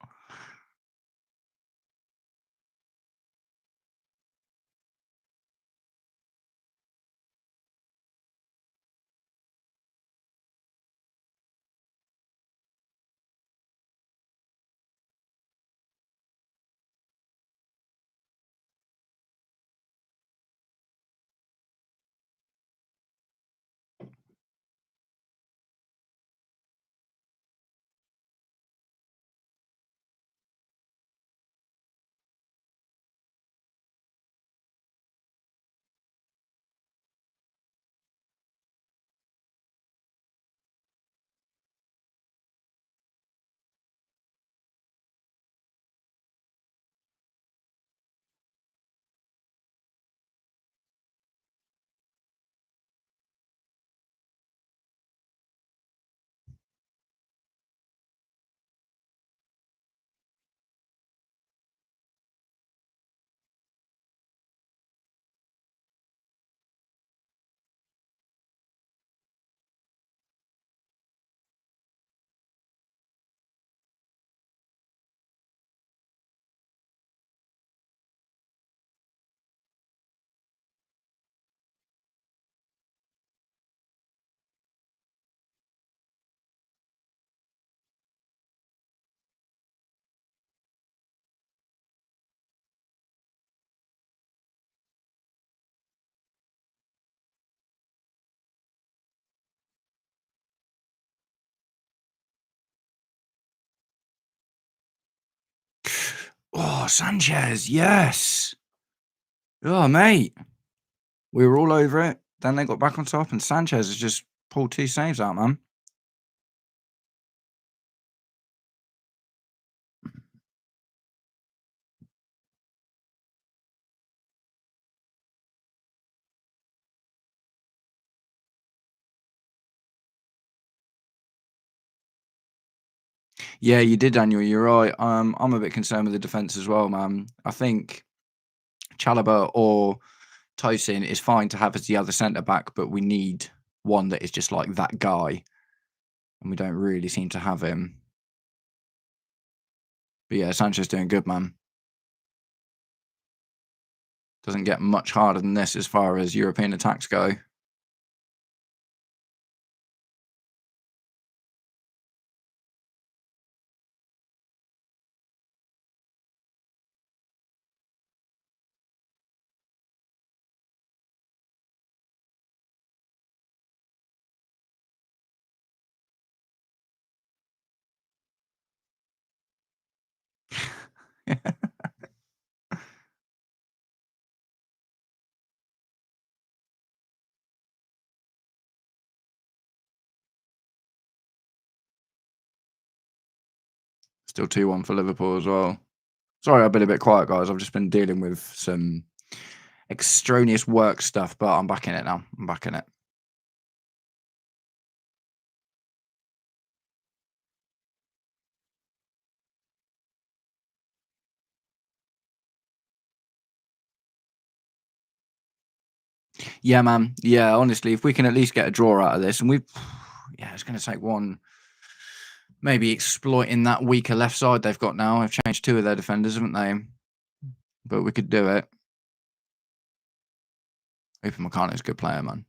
Oh, Sanchez, yes. Oh, mate. We were all over it. Then they got back on top, and Sanchez has just pulled 2 saves out, man. Yeah, you did, Daniel. You're right. I'm a bit concerned with the defence as well, man. I think Chalobah or Tosin is fine to have as the other centre back, but we need one that is just like that guy, and we don't really seem to have him. But yeah, Sanchez doing good, man. Doesn't get much harder than this as far as European attacks go. Still 2-1 for Liverpool as well. Sorry, I've been a bit quiet, guys. I've just been dealing with some extraneous work stuff, but I'm back in it now. I'm back in it. Yeah, man. Yeah, honestly, if we can at least get a draw out of this, and yeah, it's going to take one. Maybe exploiting that weaker left side they've got now. They've changed 2 of their defenders, haven't they? But we could do it. Upamecano's a good player, man.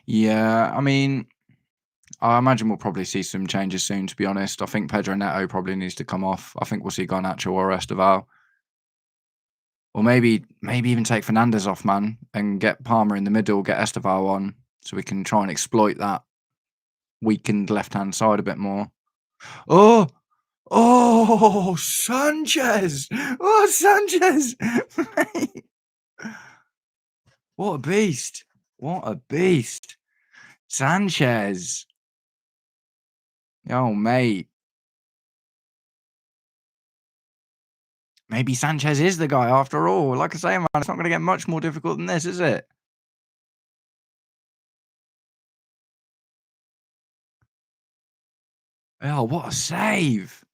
Yeah, I mean, I imagine we'll probably see some changes soon, to be honest. I think Pedro Neto probably needs to come off. I think we'll see Garnacho or Esteval. Or maybe even take Fernandez off, man, and get Palmer in the middle, get Esteval on, so we can try and exploit that weakened left-hand side a bit more. Oh! Oh, Sanchez! Oh, Sanchez! Mate. What a beast. What a beast. Sanchez. Oh, mate. Maybe Sanchez is the guy after all. Like I say, man, it's not going to get much more difficult than this, is it? Oh, what a save.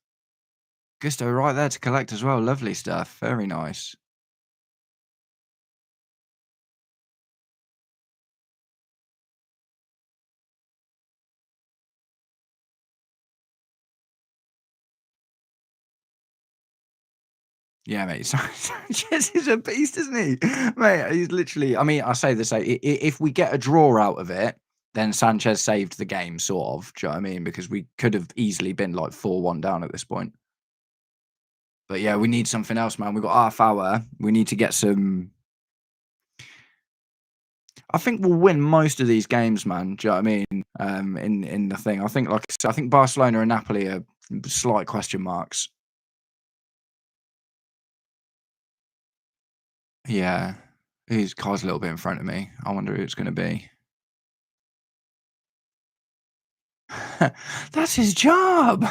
Gusto right there to collect as well. Lovely stuff. Very nice. Yeah, mate. Sanchez is a beast, isn't he? Mate, he's literally. I mean, I say this. If we get a draw out of it, then Sanchez saved the game, sort of. Do you know what I mean? Because we could have easily been like 4-1 down at this point. But yeah, we need something else, man. We've got half hour. We need to get some. I think we'll win most of these games, man. Do you know what I mean? In the thing, I think I think Barcelona and Napoli are slight question marks. Yeah, his car's a little bit in front of me. I wonder who it's going to be. That's his job.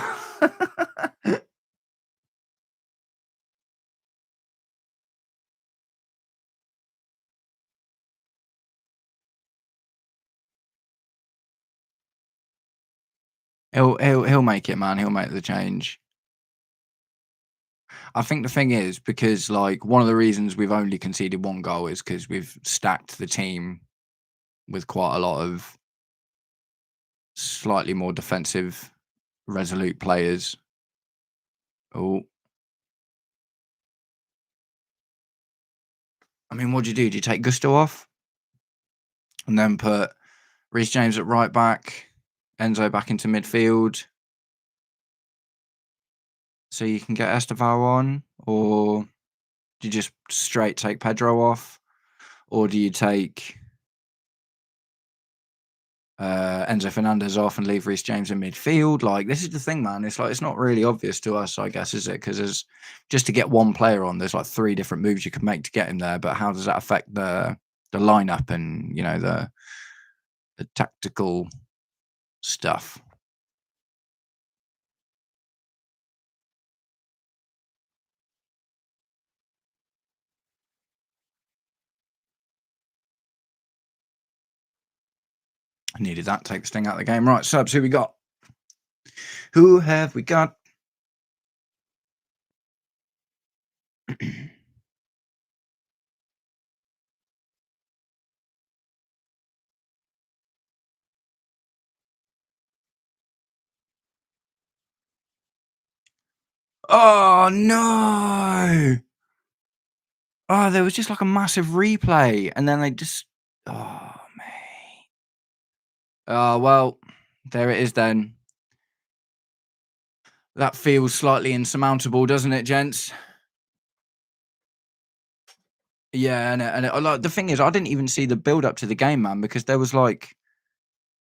He'll make it, man. He'll make the change. I think the thing is because like one of the reasons we've only conceded one goal is because we've stacked the team with quite a lot of slightly more defensive, resolute players. Oh, I mean, what do you do? Do you take Gusto off and then put Reece James at right back, Enzo back into midfield, so you can get Esteval on, or do you just straight take Pedro off, or do you take Enzo Fernandez off and leave Reece James in midfield? Like, this is the thing, man. It's like it's not really obvious to us, I guess, is it? Because there's just to get one player on, there's like 3 different moves you could make to get him there. But how does that affect the lineup and the tactical stuff? I needed that. Take the sting out of the game. Right, subs. Who we got? Who have we got? Oh no! Oh, there was just like a massive replay, and then they just. Oh mate. Oh well, there it is then. That feels slightly insurmountable, doesn't it, gents? Yeah, and like the thing is, I didn't even see the build up to the game, man, because there was like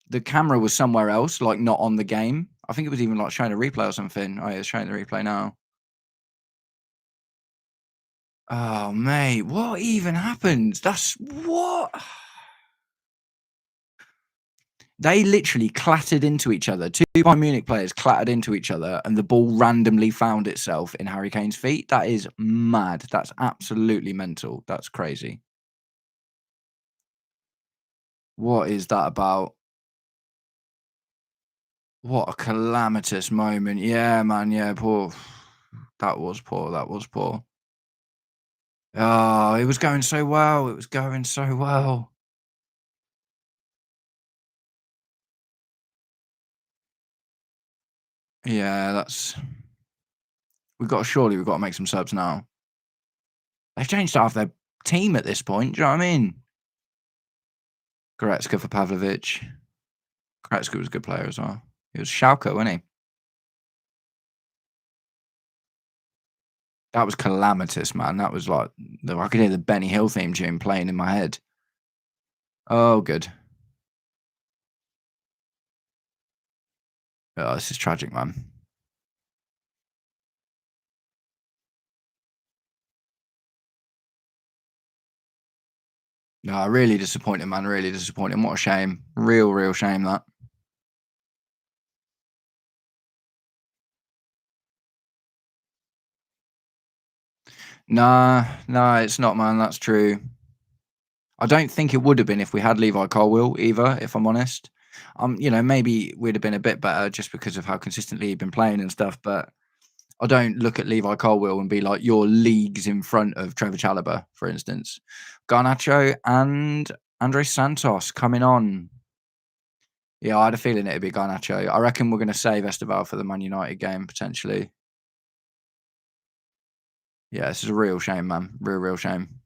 the camera was somewhere else, like not on the game. I think it was even like showing a replay or something. Oh, yeah, it's showing the replay now. Oh, mate, what even happened? That's what they literally clattered into each other. 2 Bayern Munich players clattered into each other, and the ball randomly found itself in Harry Kane's feet. That is mad. That's absolutely mental. That's crazy. What is that about? What a calamitous moment. Yeah, man. Yeah, poor. That was poor. That was poor. Oh, it was going so well. It was going so well. Yeah, that's. We've got to make some subs now. They've changed half their team at this point. Do you know what I mean? Goretzka for Pavlovic. Goretzka was a good player as well. He was Schalke, wasn't he? That was calamitous, man. That was like I could hear the Benny Hill theme tune playing in my head. Oh, good. Oh, this is tragic, man. No, really disappointing, man. Really disappointing. What a shame. Real, real shame that. Nah, no, it's not, man. That's true. I don't think it would have been if we had Levi Colwill either, if I'm honest. Maybe we'd have been a bit better just because of how consistently he'd been playing and stuff, but I don't look at Levi Colwill and be like, "You're leagues in front of Trevor Chalobah," for instance. Garnacho and Andres Santos coming on. Yeah, I had a feeling it'd be Garnacho. I reckon we're gonna save Esteval for the Man United game, potentially. Yeah, this is a real shame, man. Real, real shame.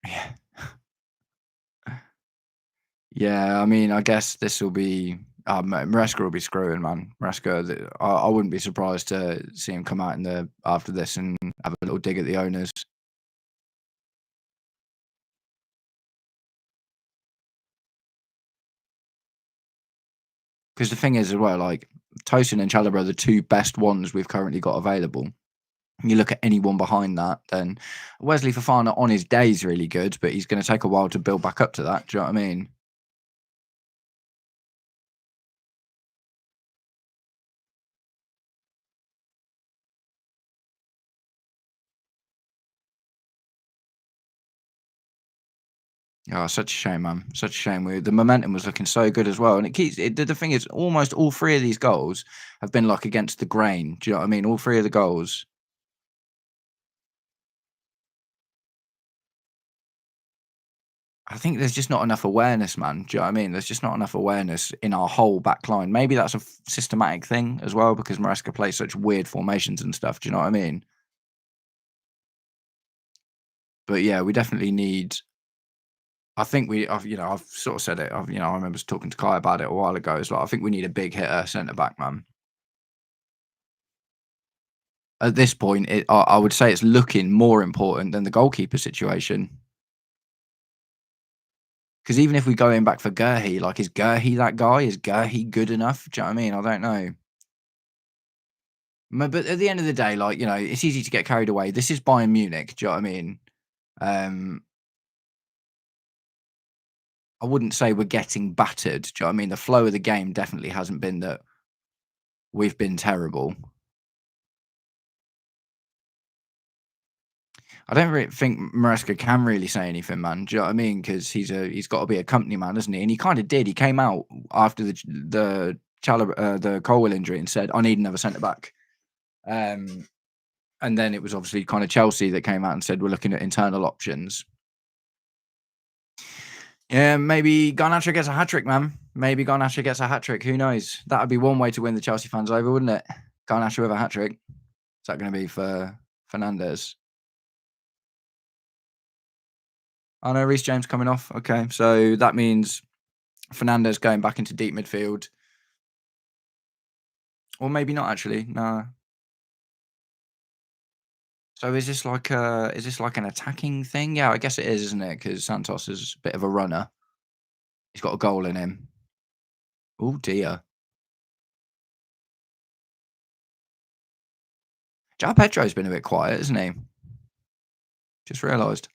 Yeah. Yeah, I mean, I guess this will be Maresca will be screwing, man. Maresca, I wouldn't be surprised to see him come out in the after this and have a little dig at the owners. Because the thing is as well, like Tosin and Chalobah are the two best ones we've currently got available. You look at anyone behind that, then Wesley Fofana on his day is really good, but he's going to take a while to build back up to that. Do you know what I mean? Oh, such a shame, man. Such a shame. The momentum was looking so good as well, and it keeps. The thing is, almost all three of these goals have been like against the grain. Do you know what I mean? All three of the goals. I think there's just not enough awareness, man. Do you know what I mean? There's just not enough awareness in our whole back line. Maybe that's a systematic thing as well because Maresca plays such weird formations and stuff. Do you know what I mean? But yeah, we definitely need. I think I've sort of said it. I remember talking to Kai about it a while ago. It's like I think we need a big hitter centre back, man. At this point, I would say it's looking more important than the goalkeeper situation. Because even if we go in back for Gurhey, like, is Gurhey that guy? Is Gurhey good enough? Do you know what I mean? I don't know. But at the end of the day, like, it's easy to get carried away. This is Bayern Munich. Do you know what I mean? Um, I wouldn't say we're getting battered. Do you know what I mean? The flow of the game definitely hasn't been that we've been terrible. I don't really think Maresca can really say anything, man. Do you know what I mean? Because he's got to be a company man, doesn't he? And he kind of did. He came out after the Colwill injury and said, "I need another centre back." Um, and then it was obviously kind of Chelsea that came out and said, "We're looking at internal options." Yeah, maybe Garnacho gets a hat trick, man. Maybe Garnacho gets a hat trick. Who knows? That would be one way to win the Chelsea fans over, wouldn't it? Garnacho with a hat trick. Is that going to be for Fernandez? Oh no, Reece James coming off. Okay, so that means Fernandez going back into deep midfield, or maybe not actually. No. So is this like an attacking thing? Yeah, I guess it is, isn't it? Because Santos is a bit of a runner. He's got a goal in him. Oh dear. João Pedro's been a bit quiet, isn't he? Just realised.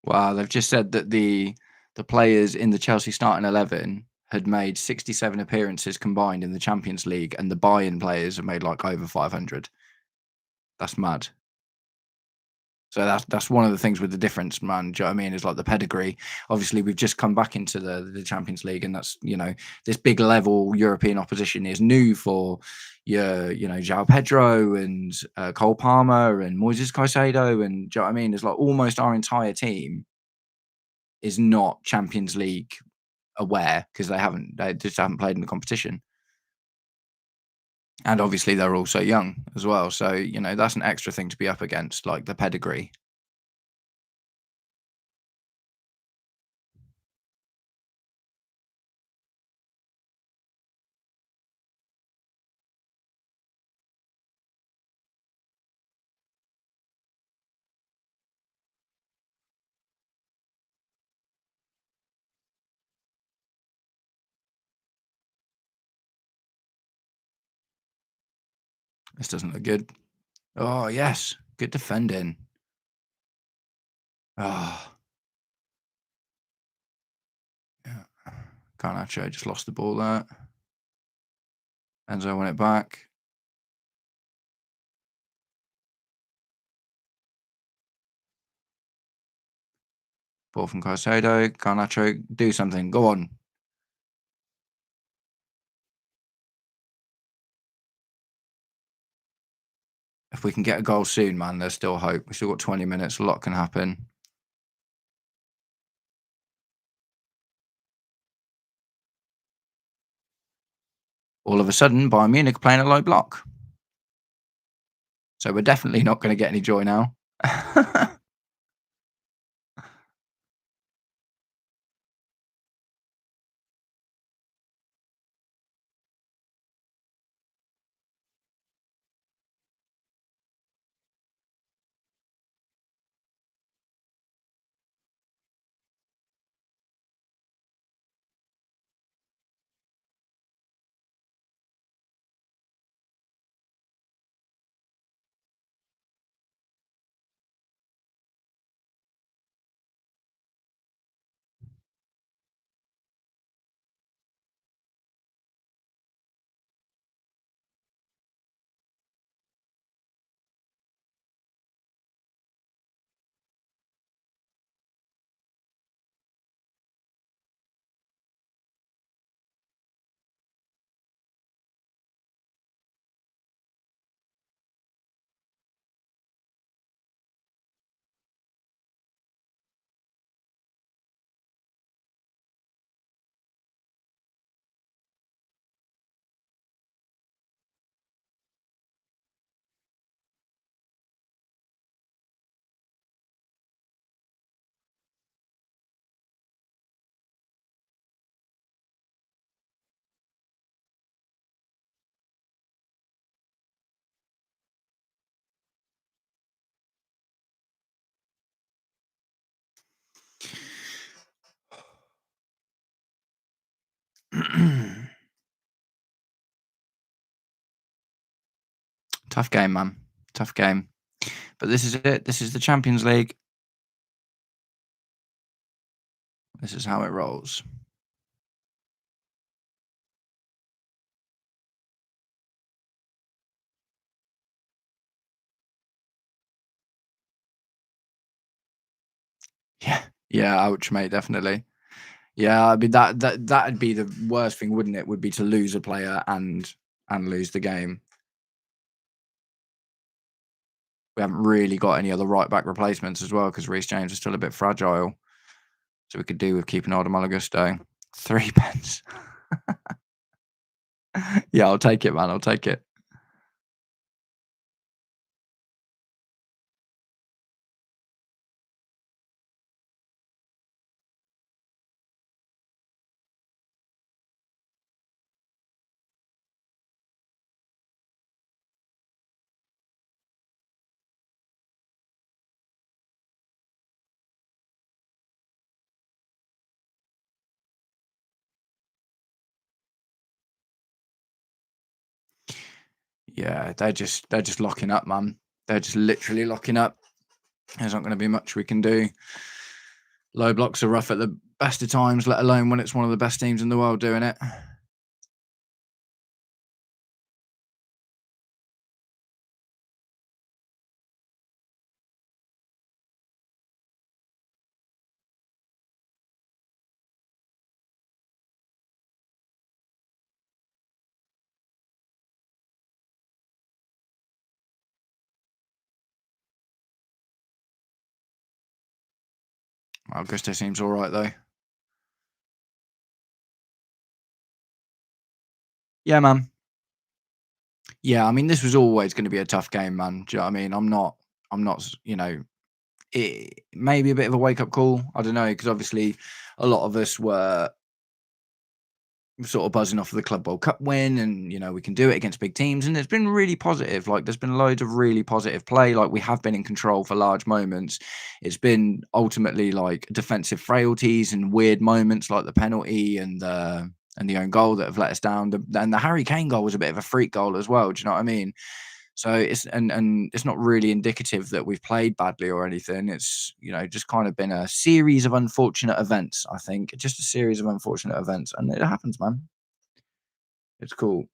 Wow, they've just said that the players in the Chelsea starting 11 had made 67 appearances combined in the Champions League, and the Bayern players have made like over 500. That's mad. So that's one of the things with the difference, man. Do you know what I mean? Is like the pedigree. Obviously, we've just come back into the Champions League, and that's, this big level European opposition is new for your, João Pedro and Cole Palmer and Moises Caicedo, and do you know what I mean? It's like almost our entire team is not Champions League aware because they just haven't played in the competition. And obviously they're also young as well. So, that's an extra thing to be up against, like the pedigree. This doesn't look good. Oh, yes. Good defending. Oh, yeah. Garnacho just lost the ball there. Enzo won it back. Ball from Caicedo. Garnacho, do something. Go on. If we can get a goal soon, man, there's still hope. We've still got 20 minutes. A lot can happen. All of a sudden, Bayern Munich playing a low block. So we're definitely not going to get any joy now. Tough game, man. Tough game. But this is it. This is the Champions League. This is how it rolls. Yeah. Yeah, ouch, mate, definitely. Yeah, I mean that'd be the worst thing, wouldn't it? Would be to lose a player and lose the game. We haven't really got any other right back replacements as well because Reece James is still a bit fragile. So we could do with keeping hold of Malagusto. 3 pence. Yeah, I'll take it, man. I'll take it. Yeah, they're just locking up, man. They're just literally locking up. There's not going to be much we can do. Low blocks are rough at the best of times, let alone when it's one of the best teams in the world doing it. Augusto seems all right though. Yeah, man. Yeah, I mean, this was always going to be a tough game, man. Do you know what I mean? I'm not, it maybe a bit of a wake up call. I don't know, because obviously a lot of us were sort of buzzing off of the Club World Cup win, and we can do it against big teams, and it's been really positive. Like, there's been loads of really positive play. Like, we have been in control for large moments. It's been ultimately like defensive frailties and weird moments, like the penalty and the own goal that have let us down. And the Harry Kane goal was a bit of a freak goal as well. Do you know what I mean? So it's not really indicative that we've played badly or anything. It's just kind of been a series of unfortunate events. I think just a series of unfortunate events, and it happens, man. It's cool.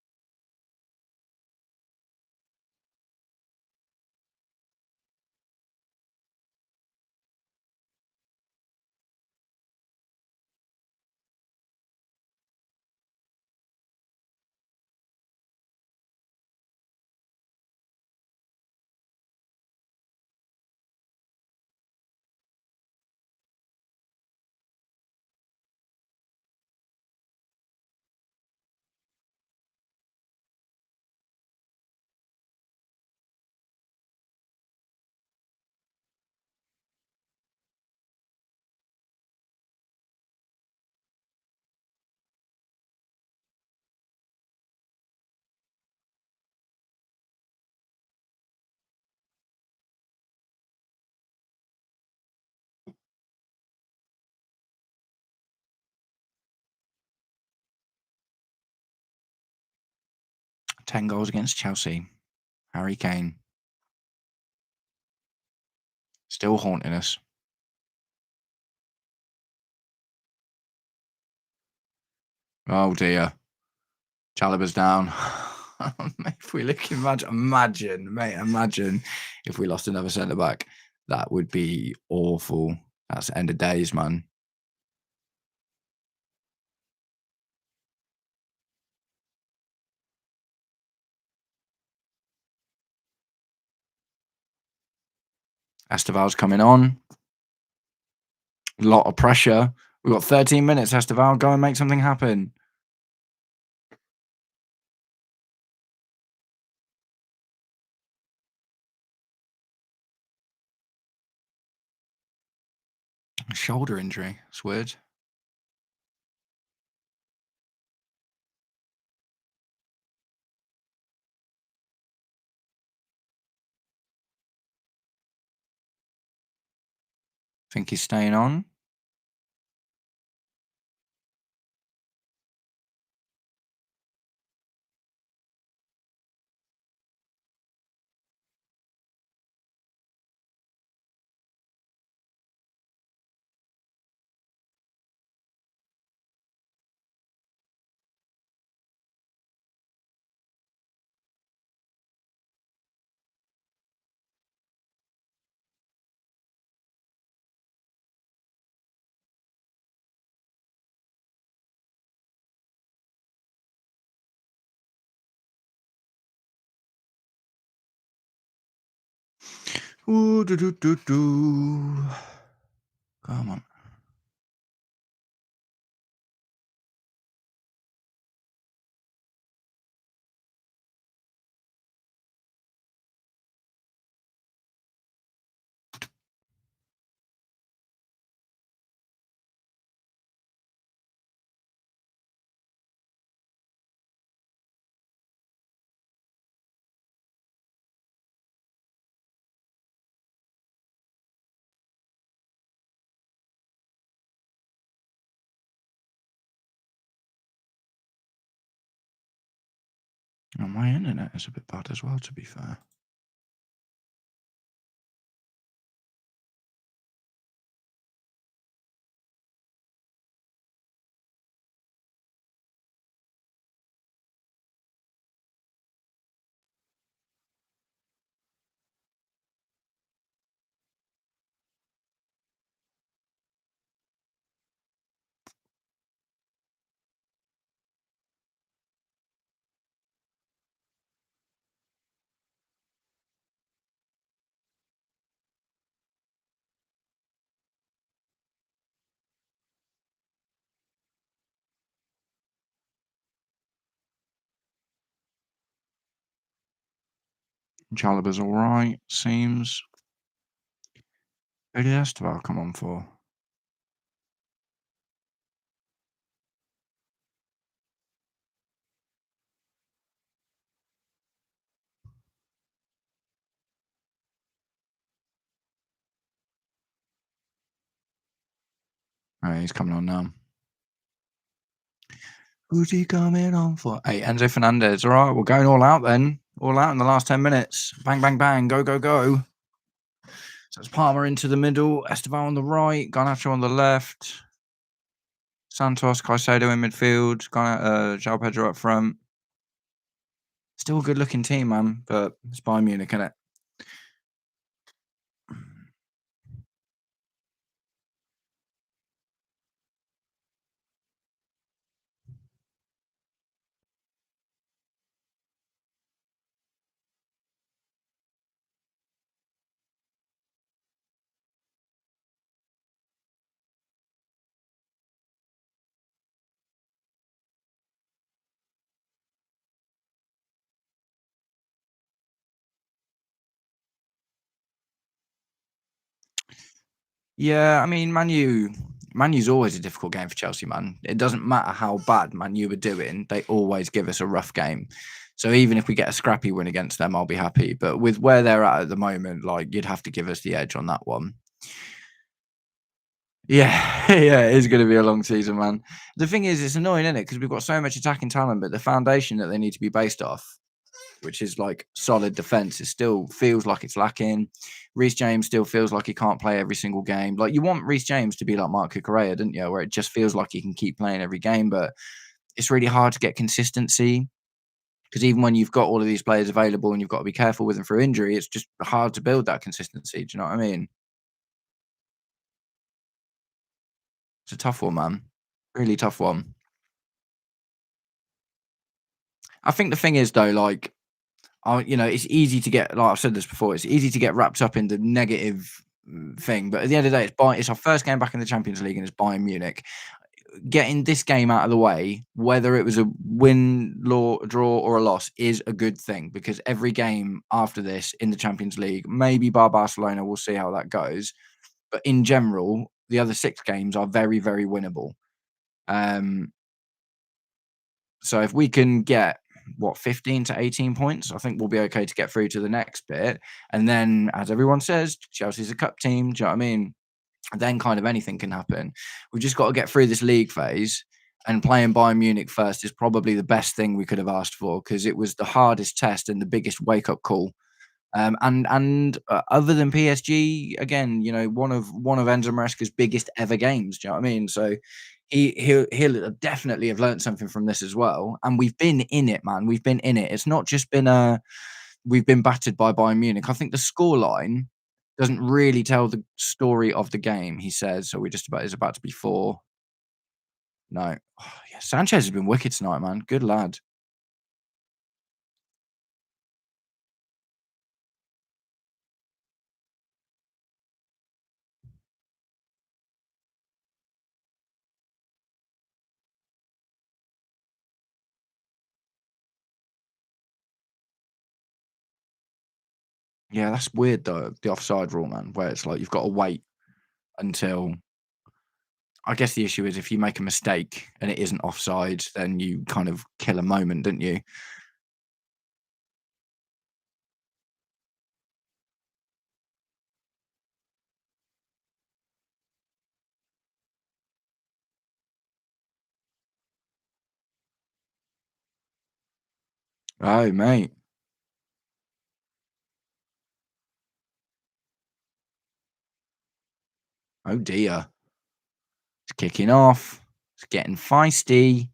10 goals against Chelsea. Harry Kane still haunting us. Oh dear, Chalobah's down. If we look, imagine, mate, imagine if we lost another centre back. That would be awful. That's the end of days, man. Esteval's coming on. A lot of pressure. We've got 13 minutes, Esteval. Go and make something happen. Shoulder injury. It's weird. Think he's staying on. Ooh, do do do do. Come on. Oh, my internet is a bit bad as well, to be fair. Chalobah's all right, seems. Who did Esteval come on for? Oh, he's coming on now. Who's he coming on for? Hey, Enzo Fernandez. All right, we're going all out then. All out in the last 10 minutes. Bang, bang, bang. Go, go, go. So it's Palmer into the middle. Esteval on the right. Garnacho on the left. Santos, Caicedo in midfield. João Pedro up front. Still a good looking team, man. But it's Bayern Munich, innit? Yeah, I mean, Man U's always a difficult game for Chelsea, man. It doesn't matter how bad Man U are doing, they always give us a rough game. So even if we get a scrappy win against them, I'll be happy. But with where they're at the moment, like you'd have to give us the edge on that one. Yeah, yeah, it is going to be a long season, man. The thing is, it's annoying, isn't it? Because we've got so much attacking talent, but the foundation that they need to be based off, which is like solid defense, it still feels like it's lacking. Reece James still feels like he can't play every single game. Like you want Reece James to be like Mark Cucurella, didn't you? Where it just feels like he can keep playing every game, but it's really hard to get consistency because even when you've got all of these players available and you've got to be careful with them through injury, it's just hard to build that consistency. Do you know what I mean? It's a tough one, man. Really tough one. I think the thing is though, like it's easy to get like I've said this before, it's easy to get wrapped up in the negative thing. But at the end of the day, it's our first game back in the Champions League and it's Bayern Munich. Getting this game out of the way, whether it was a win, draw, or a loss, is a good thing because every game after this in the Champions League, maybe bar Barcelona, we'll see how that goes. But in general, the other 6 games are very, very winnable. Um, So if we can get 15 to 18 points, I think we'll be okay to get through to the next bit. And then, as everyone says, Chelsea's a cup team. Do you know what I mean? Then kind of anything can happen. We've just got to get through this league phase. And playing Bayern Munich first is probably the best thing we could have asked for because it was the hardest test and the biggest wake up call. Other than PSG, again, one of Enzo Maresca's biggest ever games. Do you know what I mean? So he'll definitely have learned something from this as well. And we've been in it, man. We've been in it. It's not just been we've been battered by Bayern Munich. I think the scoreline doesn't really tell the story of the game. He says so. Is about to be 4. No, yeah, Sanchez has been wicked tonight, man. Good lad. Yeah, that's weird though. The offside rule, man, where it's like you've got to wait until. I guess the issue is if you make a mistake and it isn't offside, then you kind of kill a moment, don't you? Oh, mate. Oh dear. It's kicking off. It's getting feisty.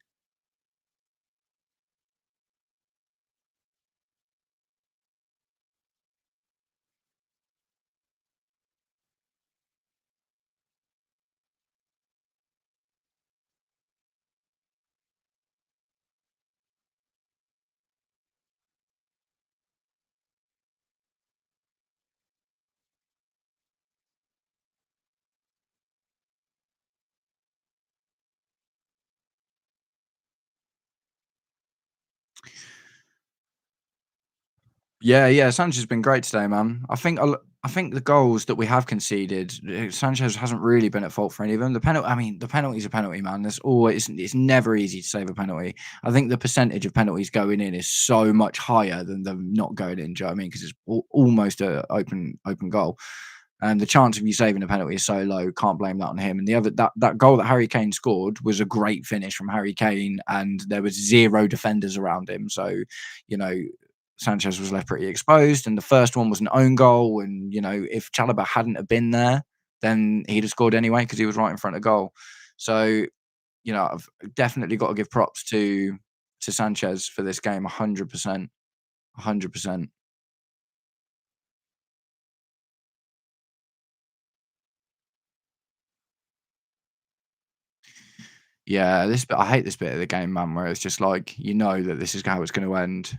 Yeah, yeah, Sanchez has been great today, man. I think the goals that we have conceded, Sanchez hasn't really been at fault for any of them. I mean, the penalty's a penalty, man. There's always it's never easy to save a penalty. I think the percentage of penalties going in is so much higher than them not going in. Do you know what I mean? Because it's almost a open goal. And the chance of you saving a penalty is so low. Can't blame that on him. And the other that goal that Harry Kane scored was a great finish from Harry Kane, and there was zero defenders around him. So, you know, Sanchez was left pretty exposed, and the first one was an own goal. And if Chalobah hadn't have been there, then he'd have scored anyway because he was right in front of goal. So, I've definitely got to give props to Sanchez for this game, 100%, 100%. Yeah, this bit I hate this bit of the game, man, where it's just like that this is how it's going to end.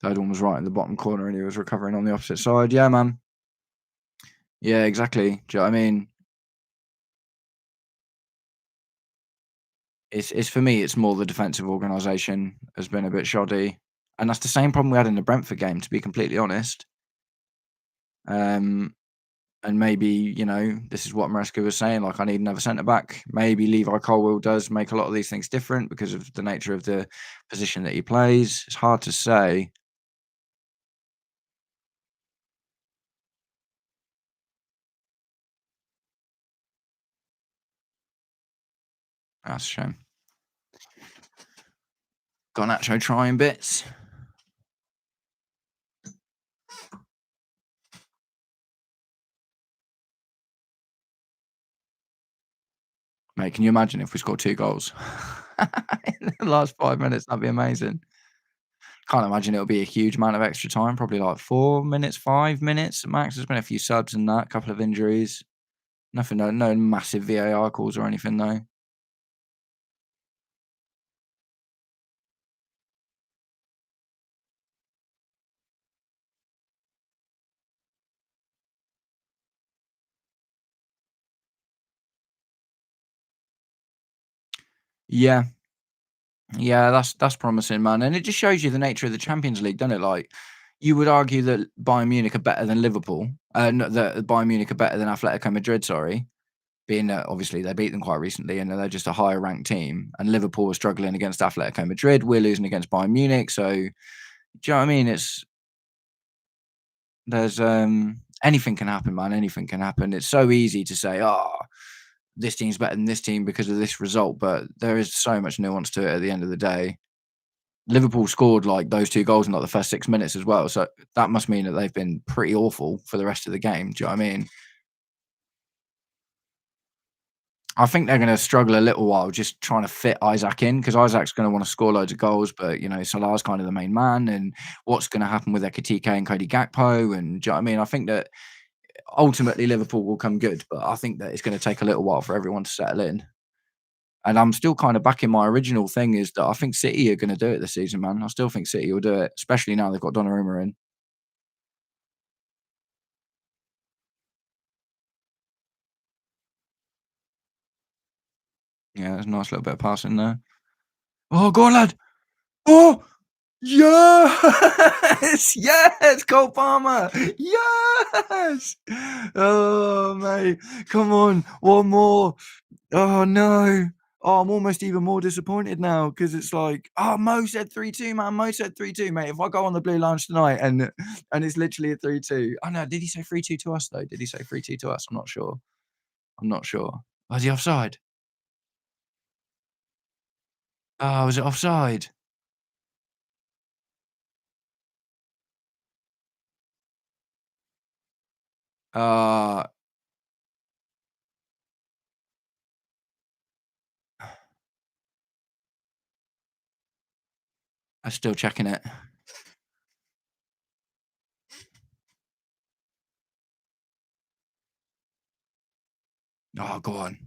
Third one was right in the bottom corner, and he was recovering on the opposite side. Yeah, man. Yeah, exactly. Do you know what I mean? It's for me, it's more the defensive organisation has been a bit shoddy, and that's the same problem we had in the Brentford game, to be completely honest. Um, and maybe, this is what Maresca was saying, like, I need another centre back. Maybe Levi Colwill does make a lot of these things different because of the nature of the position that he plays. It's hard to say. That's a shame. Garnacho trying bits. Mate, can you imagine if we scored 2 goals in the last 5 minutes? That'd be amazing. Can't imagine it'll be a huge amount of extra time, probably like 4 minutes, 5 minutes at max. There's been a few subs and that, a couple of injuries. Nothing, no massive VAR calls or anything though. Yeah, yeah, that's promising, man, and it just shows you the nature of the Champions League, doesn't it? Like, you would argue that Bayern Munich are better than Liverpool, no, that Bayern Munich are better than Atletico Madrid, sorry, being that obviously they beat them quite recently and they're just a higher ranked team, and Liverpool are struggling against Atletico Madrid, we're losing against Bayern Munich, so do you know what I mean? There's anything can happen, man. Anything can happen. It's so easy to say, "Oh, this team's better than this team because of this result," but there is so much nuance to it at the end of the day. Liverpool scored like those 2 goals in like the first 6 minutes as well, so that must mean that they've been pretty awful for the rest of the game. Do you know what I mean? I think they're gonna struggle a little while just trying to fit Isaac in because Isaac's gonna want to score loads of goals, but Salah's kind of the main man, and what's gonna happen with Ekitike and Cody Gakpo, and do you know what I mean? I think that ultimately Liverpool will come good, but I think that it's going to take a little while for everyone to settle in. And I'm still kind of back in my original thing is that I think City are going to do it this season, man. I still think City will do it, especially now they've got Donnarumma in. Yeah, there's a nice little bit of passing there. Oh, go on, lad. Oh, yes, yes, Cole Palmer, yes. Oh, mate, come on, one more. Oh, no. Oh, I'm almost even more disappointed now because it's like, oh, Mo said 3-2, man. Mo said 3-2, mate. If I go on the blue lounge tonight and it's literally a 3-2. Oh no, did he say 3-2 to us though? Did he say 3-2 to us? I'm not sure. I'm not sure. Was he offside? Oh, was it offside? Uh, I'm still checking it. Oh, go on.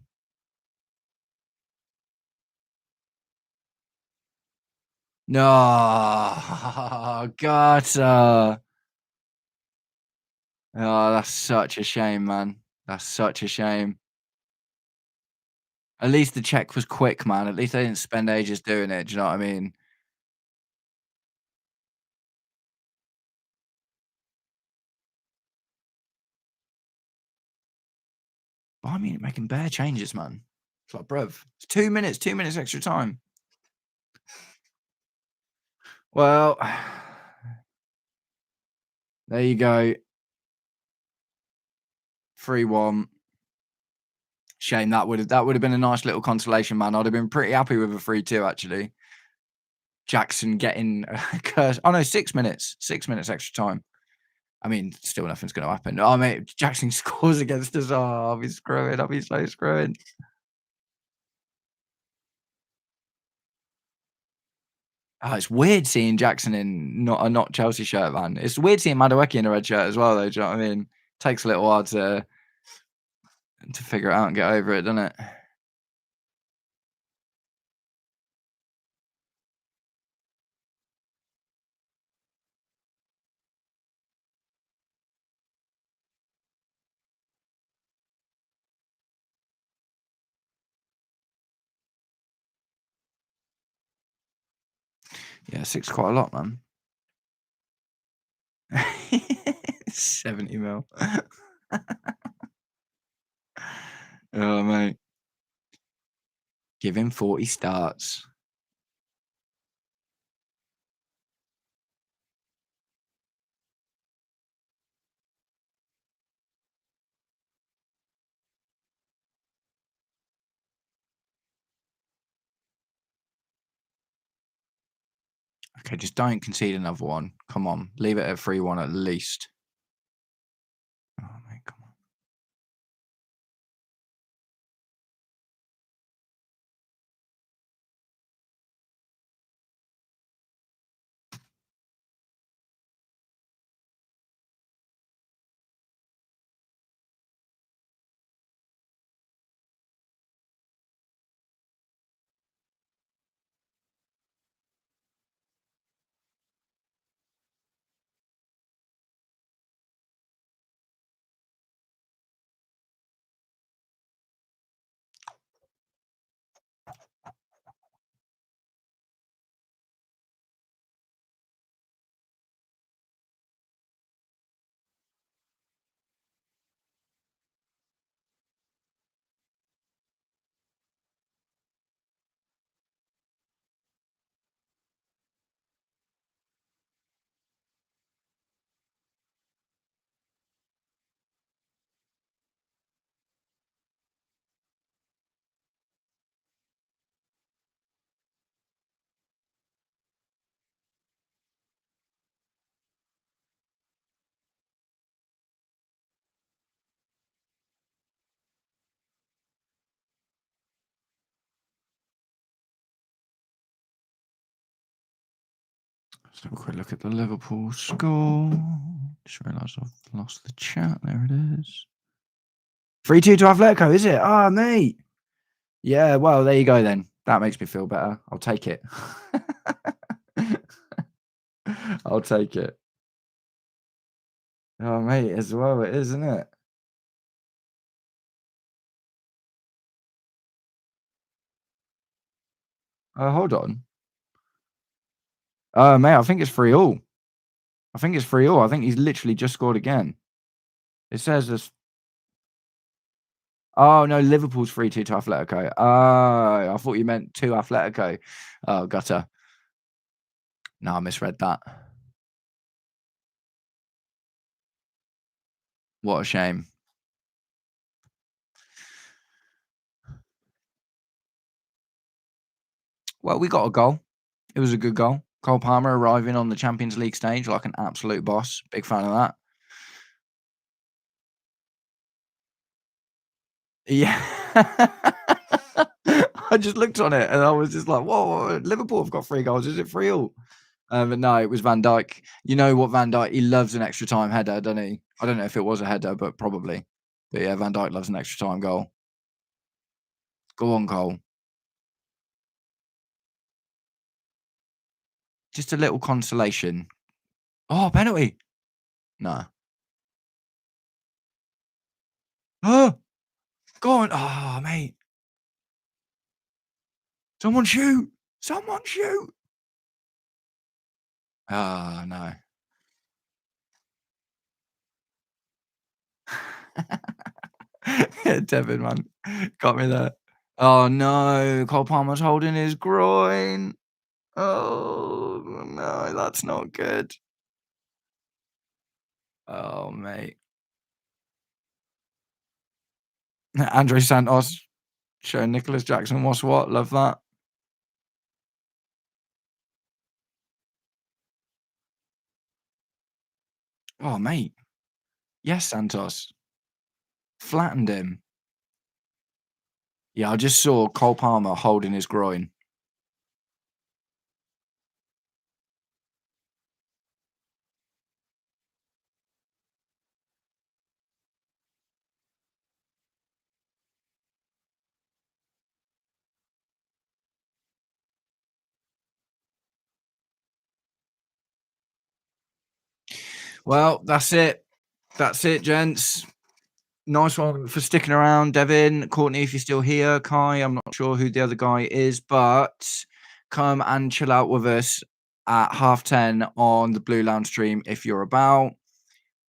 No, God. Oh, that's such a shame, man. That's such a shame. At least the check was quick, man. At least they didn't spend ages doing it. Do you know what I mean? Bayern Munich making bare changes, man. It's like, bruv, it's 2 minutes extra time. Well, there you go. 3-1. Shame that would have been a nice little consolation, man. I'd have been pretty happy with a 3-2 actually. Jackson getting a curse. Oh no, 6 minutes. 6 minutes extra time. I mean, still nothing's going to happen. Oh mate, Jackson scores against us. Oh, I'll be screwing. I'll be so screwing. Oh, it's weird seeing Jackson in not Chelsea shirt, man. It's weird seeing Madueke in a red shirt as well, though. Do you know what I mean? Takes a little while to figure it out and get over it, doesn't it? Yeah, 6 quite a lot, man. 70 mil. Oh mate, give him 40 starts. Okay, just don't concede another one. Come on, leave it at 3-1 at least. Oh mate, come on. Let's have a quick look at the Liverpool score. Just realised I've lost the chat. There it is. 3-2 to Atletico, is it? Ah, mate. Yeah, well, there you go then. That makes me feel better. I'll take it. I'll take it. Oh, mate, as well, it is, isn't it? Hold on. Mate, I think it's 3-all. I think it's 3-all. I think he's literally just scored again. It says this. Oh, no, Liverpool's 3-2 to Atletico. Oh, I thought you meant to Atletico. Oh, gutter. No, I misread that. What a shame. Well, we got a goal. It was a good goal. Cole Palmer arriving on the Champions League stage like an absolute boss. Big fan of that. Yeah. I just looked on it and I was just like, whoa, Liverpool have got 3 goals. Is it 3-all? But no, it was Van Dijk. You know what Van Dijk, he loves an extra time header, doesn't he? I don't know if it was a header, but probably. But yeah, Van Dijk loves an extra time goal. Go on, Cole. Just a little consolation. Oh, penalty. No. Oh, go on. Oh, mate. Someone shoot. Someone shoot. Oh, no. Devin, man, got me there. Oh no, Cole Palmer's holding his groin. Oh no, that's not good. Oh mate, Andre Santos showing Nicholas Jackson what's what. Love that. Oh mate, yes, Santos flattened him. Yeah, I just saw Cole Palmer holding his groin. Well, that's it. That's it, gents. Nice one for sticking around, Devin. Courtney, if you're still here. Kai, I'm not sure who the other guy is, but come and chill out with us at 10:30 on the Blue Lounge stream if you're about.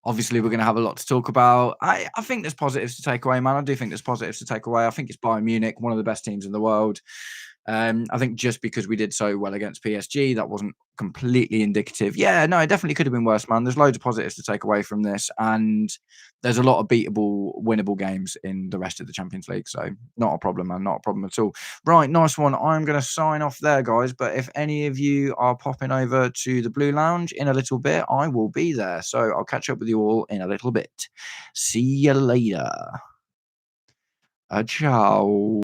Obviously, we're going to have a lot to talk about. I think there's positives to take away, man. I do think there's positives to take away. I think it's Bayern Munich, one of the best teams in the world. I think just because we did so well against PSG, that wasn't completely indicative. Yeah, no, it definitely could have been worse, man. There's loads of positives to take away from this, and there's a lot of beatable, winnable games in the rest of the Champions League. So, not a problem, man. Not a problem at all. Right, nice one. I'm going to sign off there, guys. But if any of you are popping over to the Blue Lounge in a little bit, I will be there. So, I'll catch up with you all in a little bit. See you later. Ciao.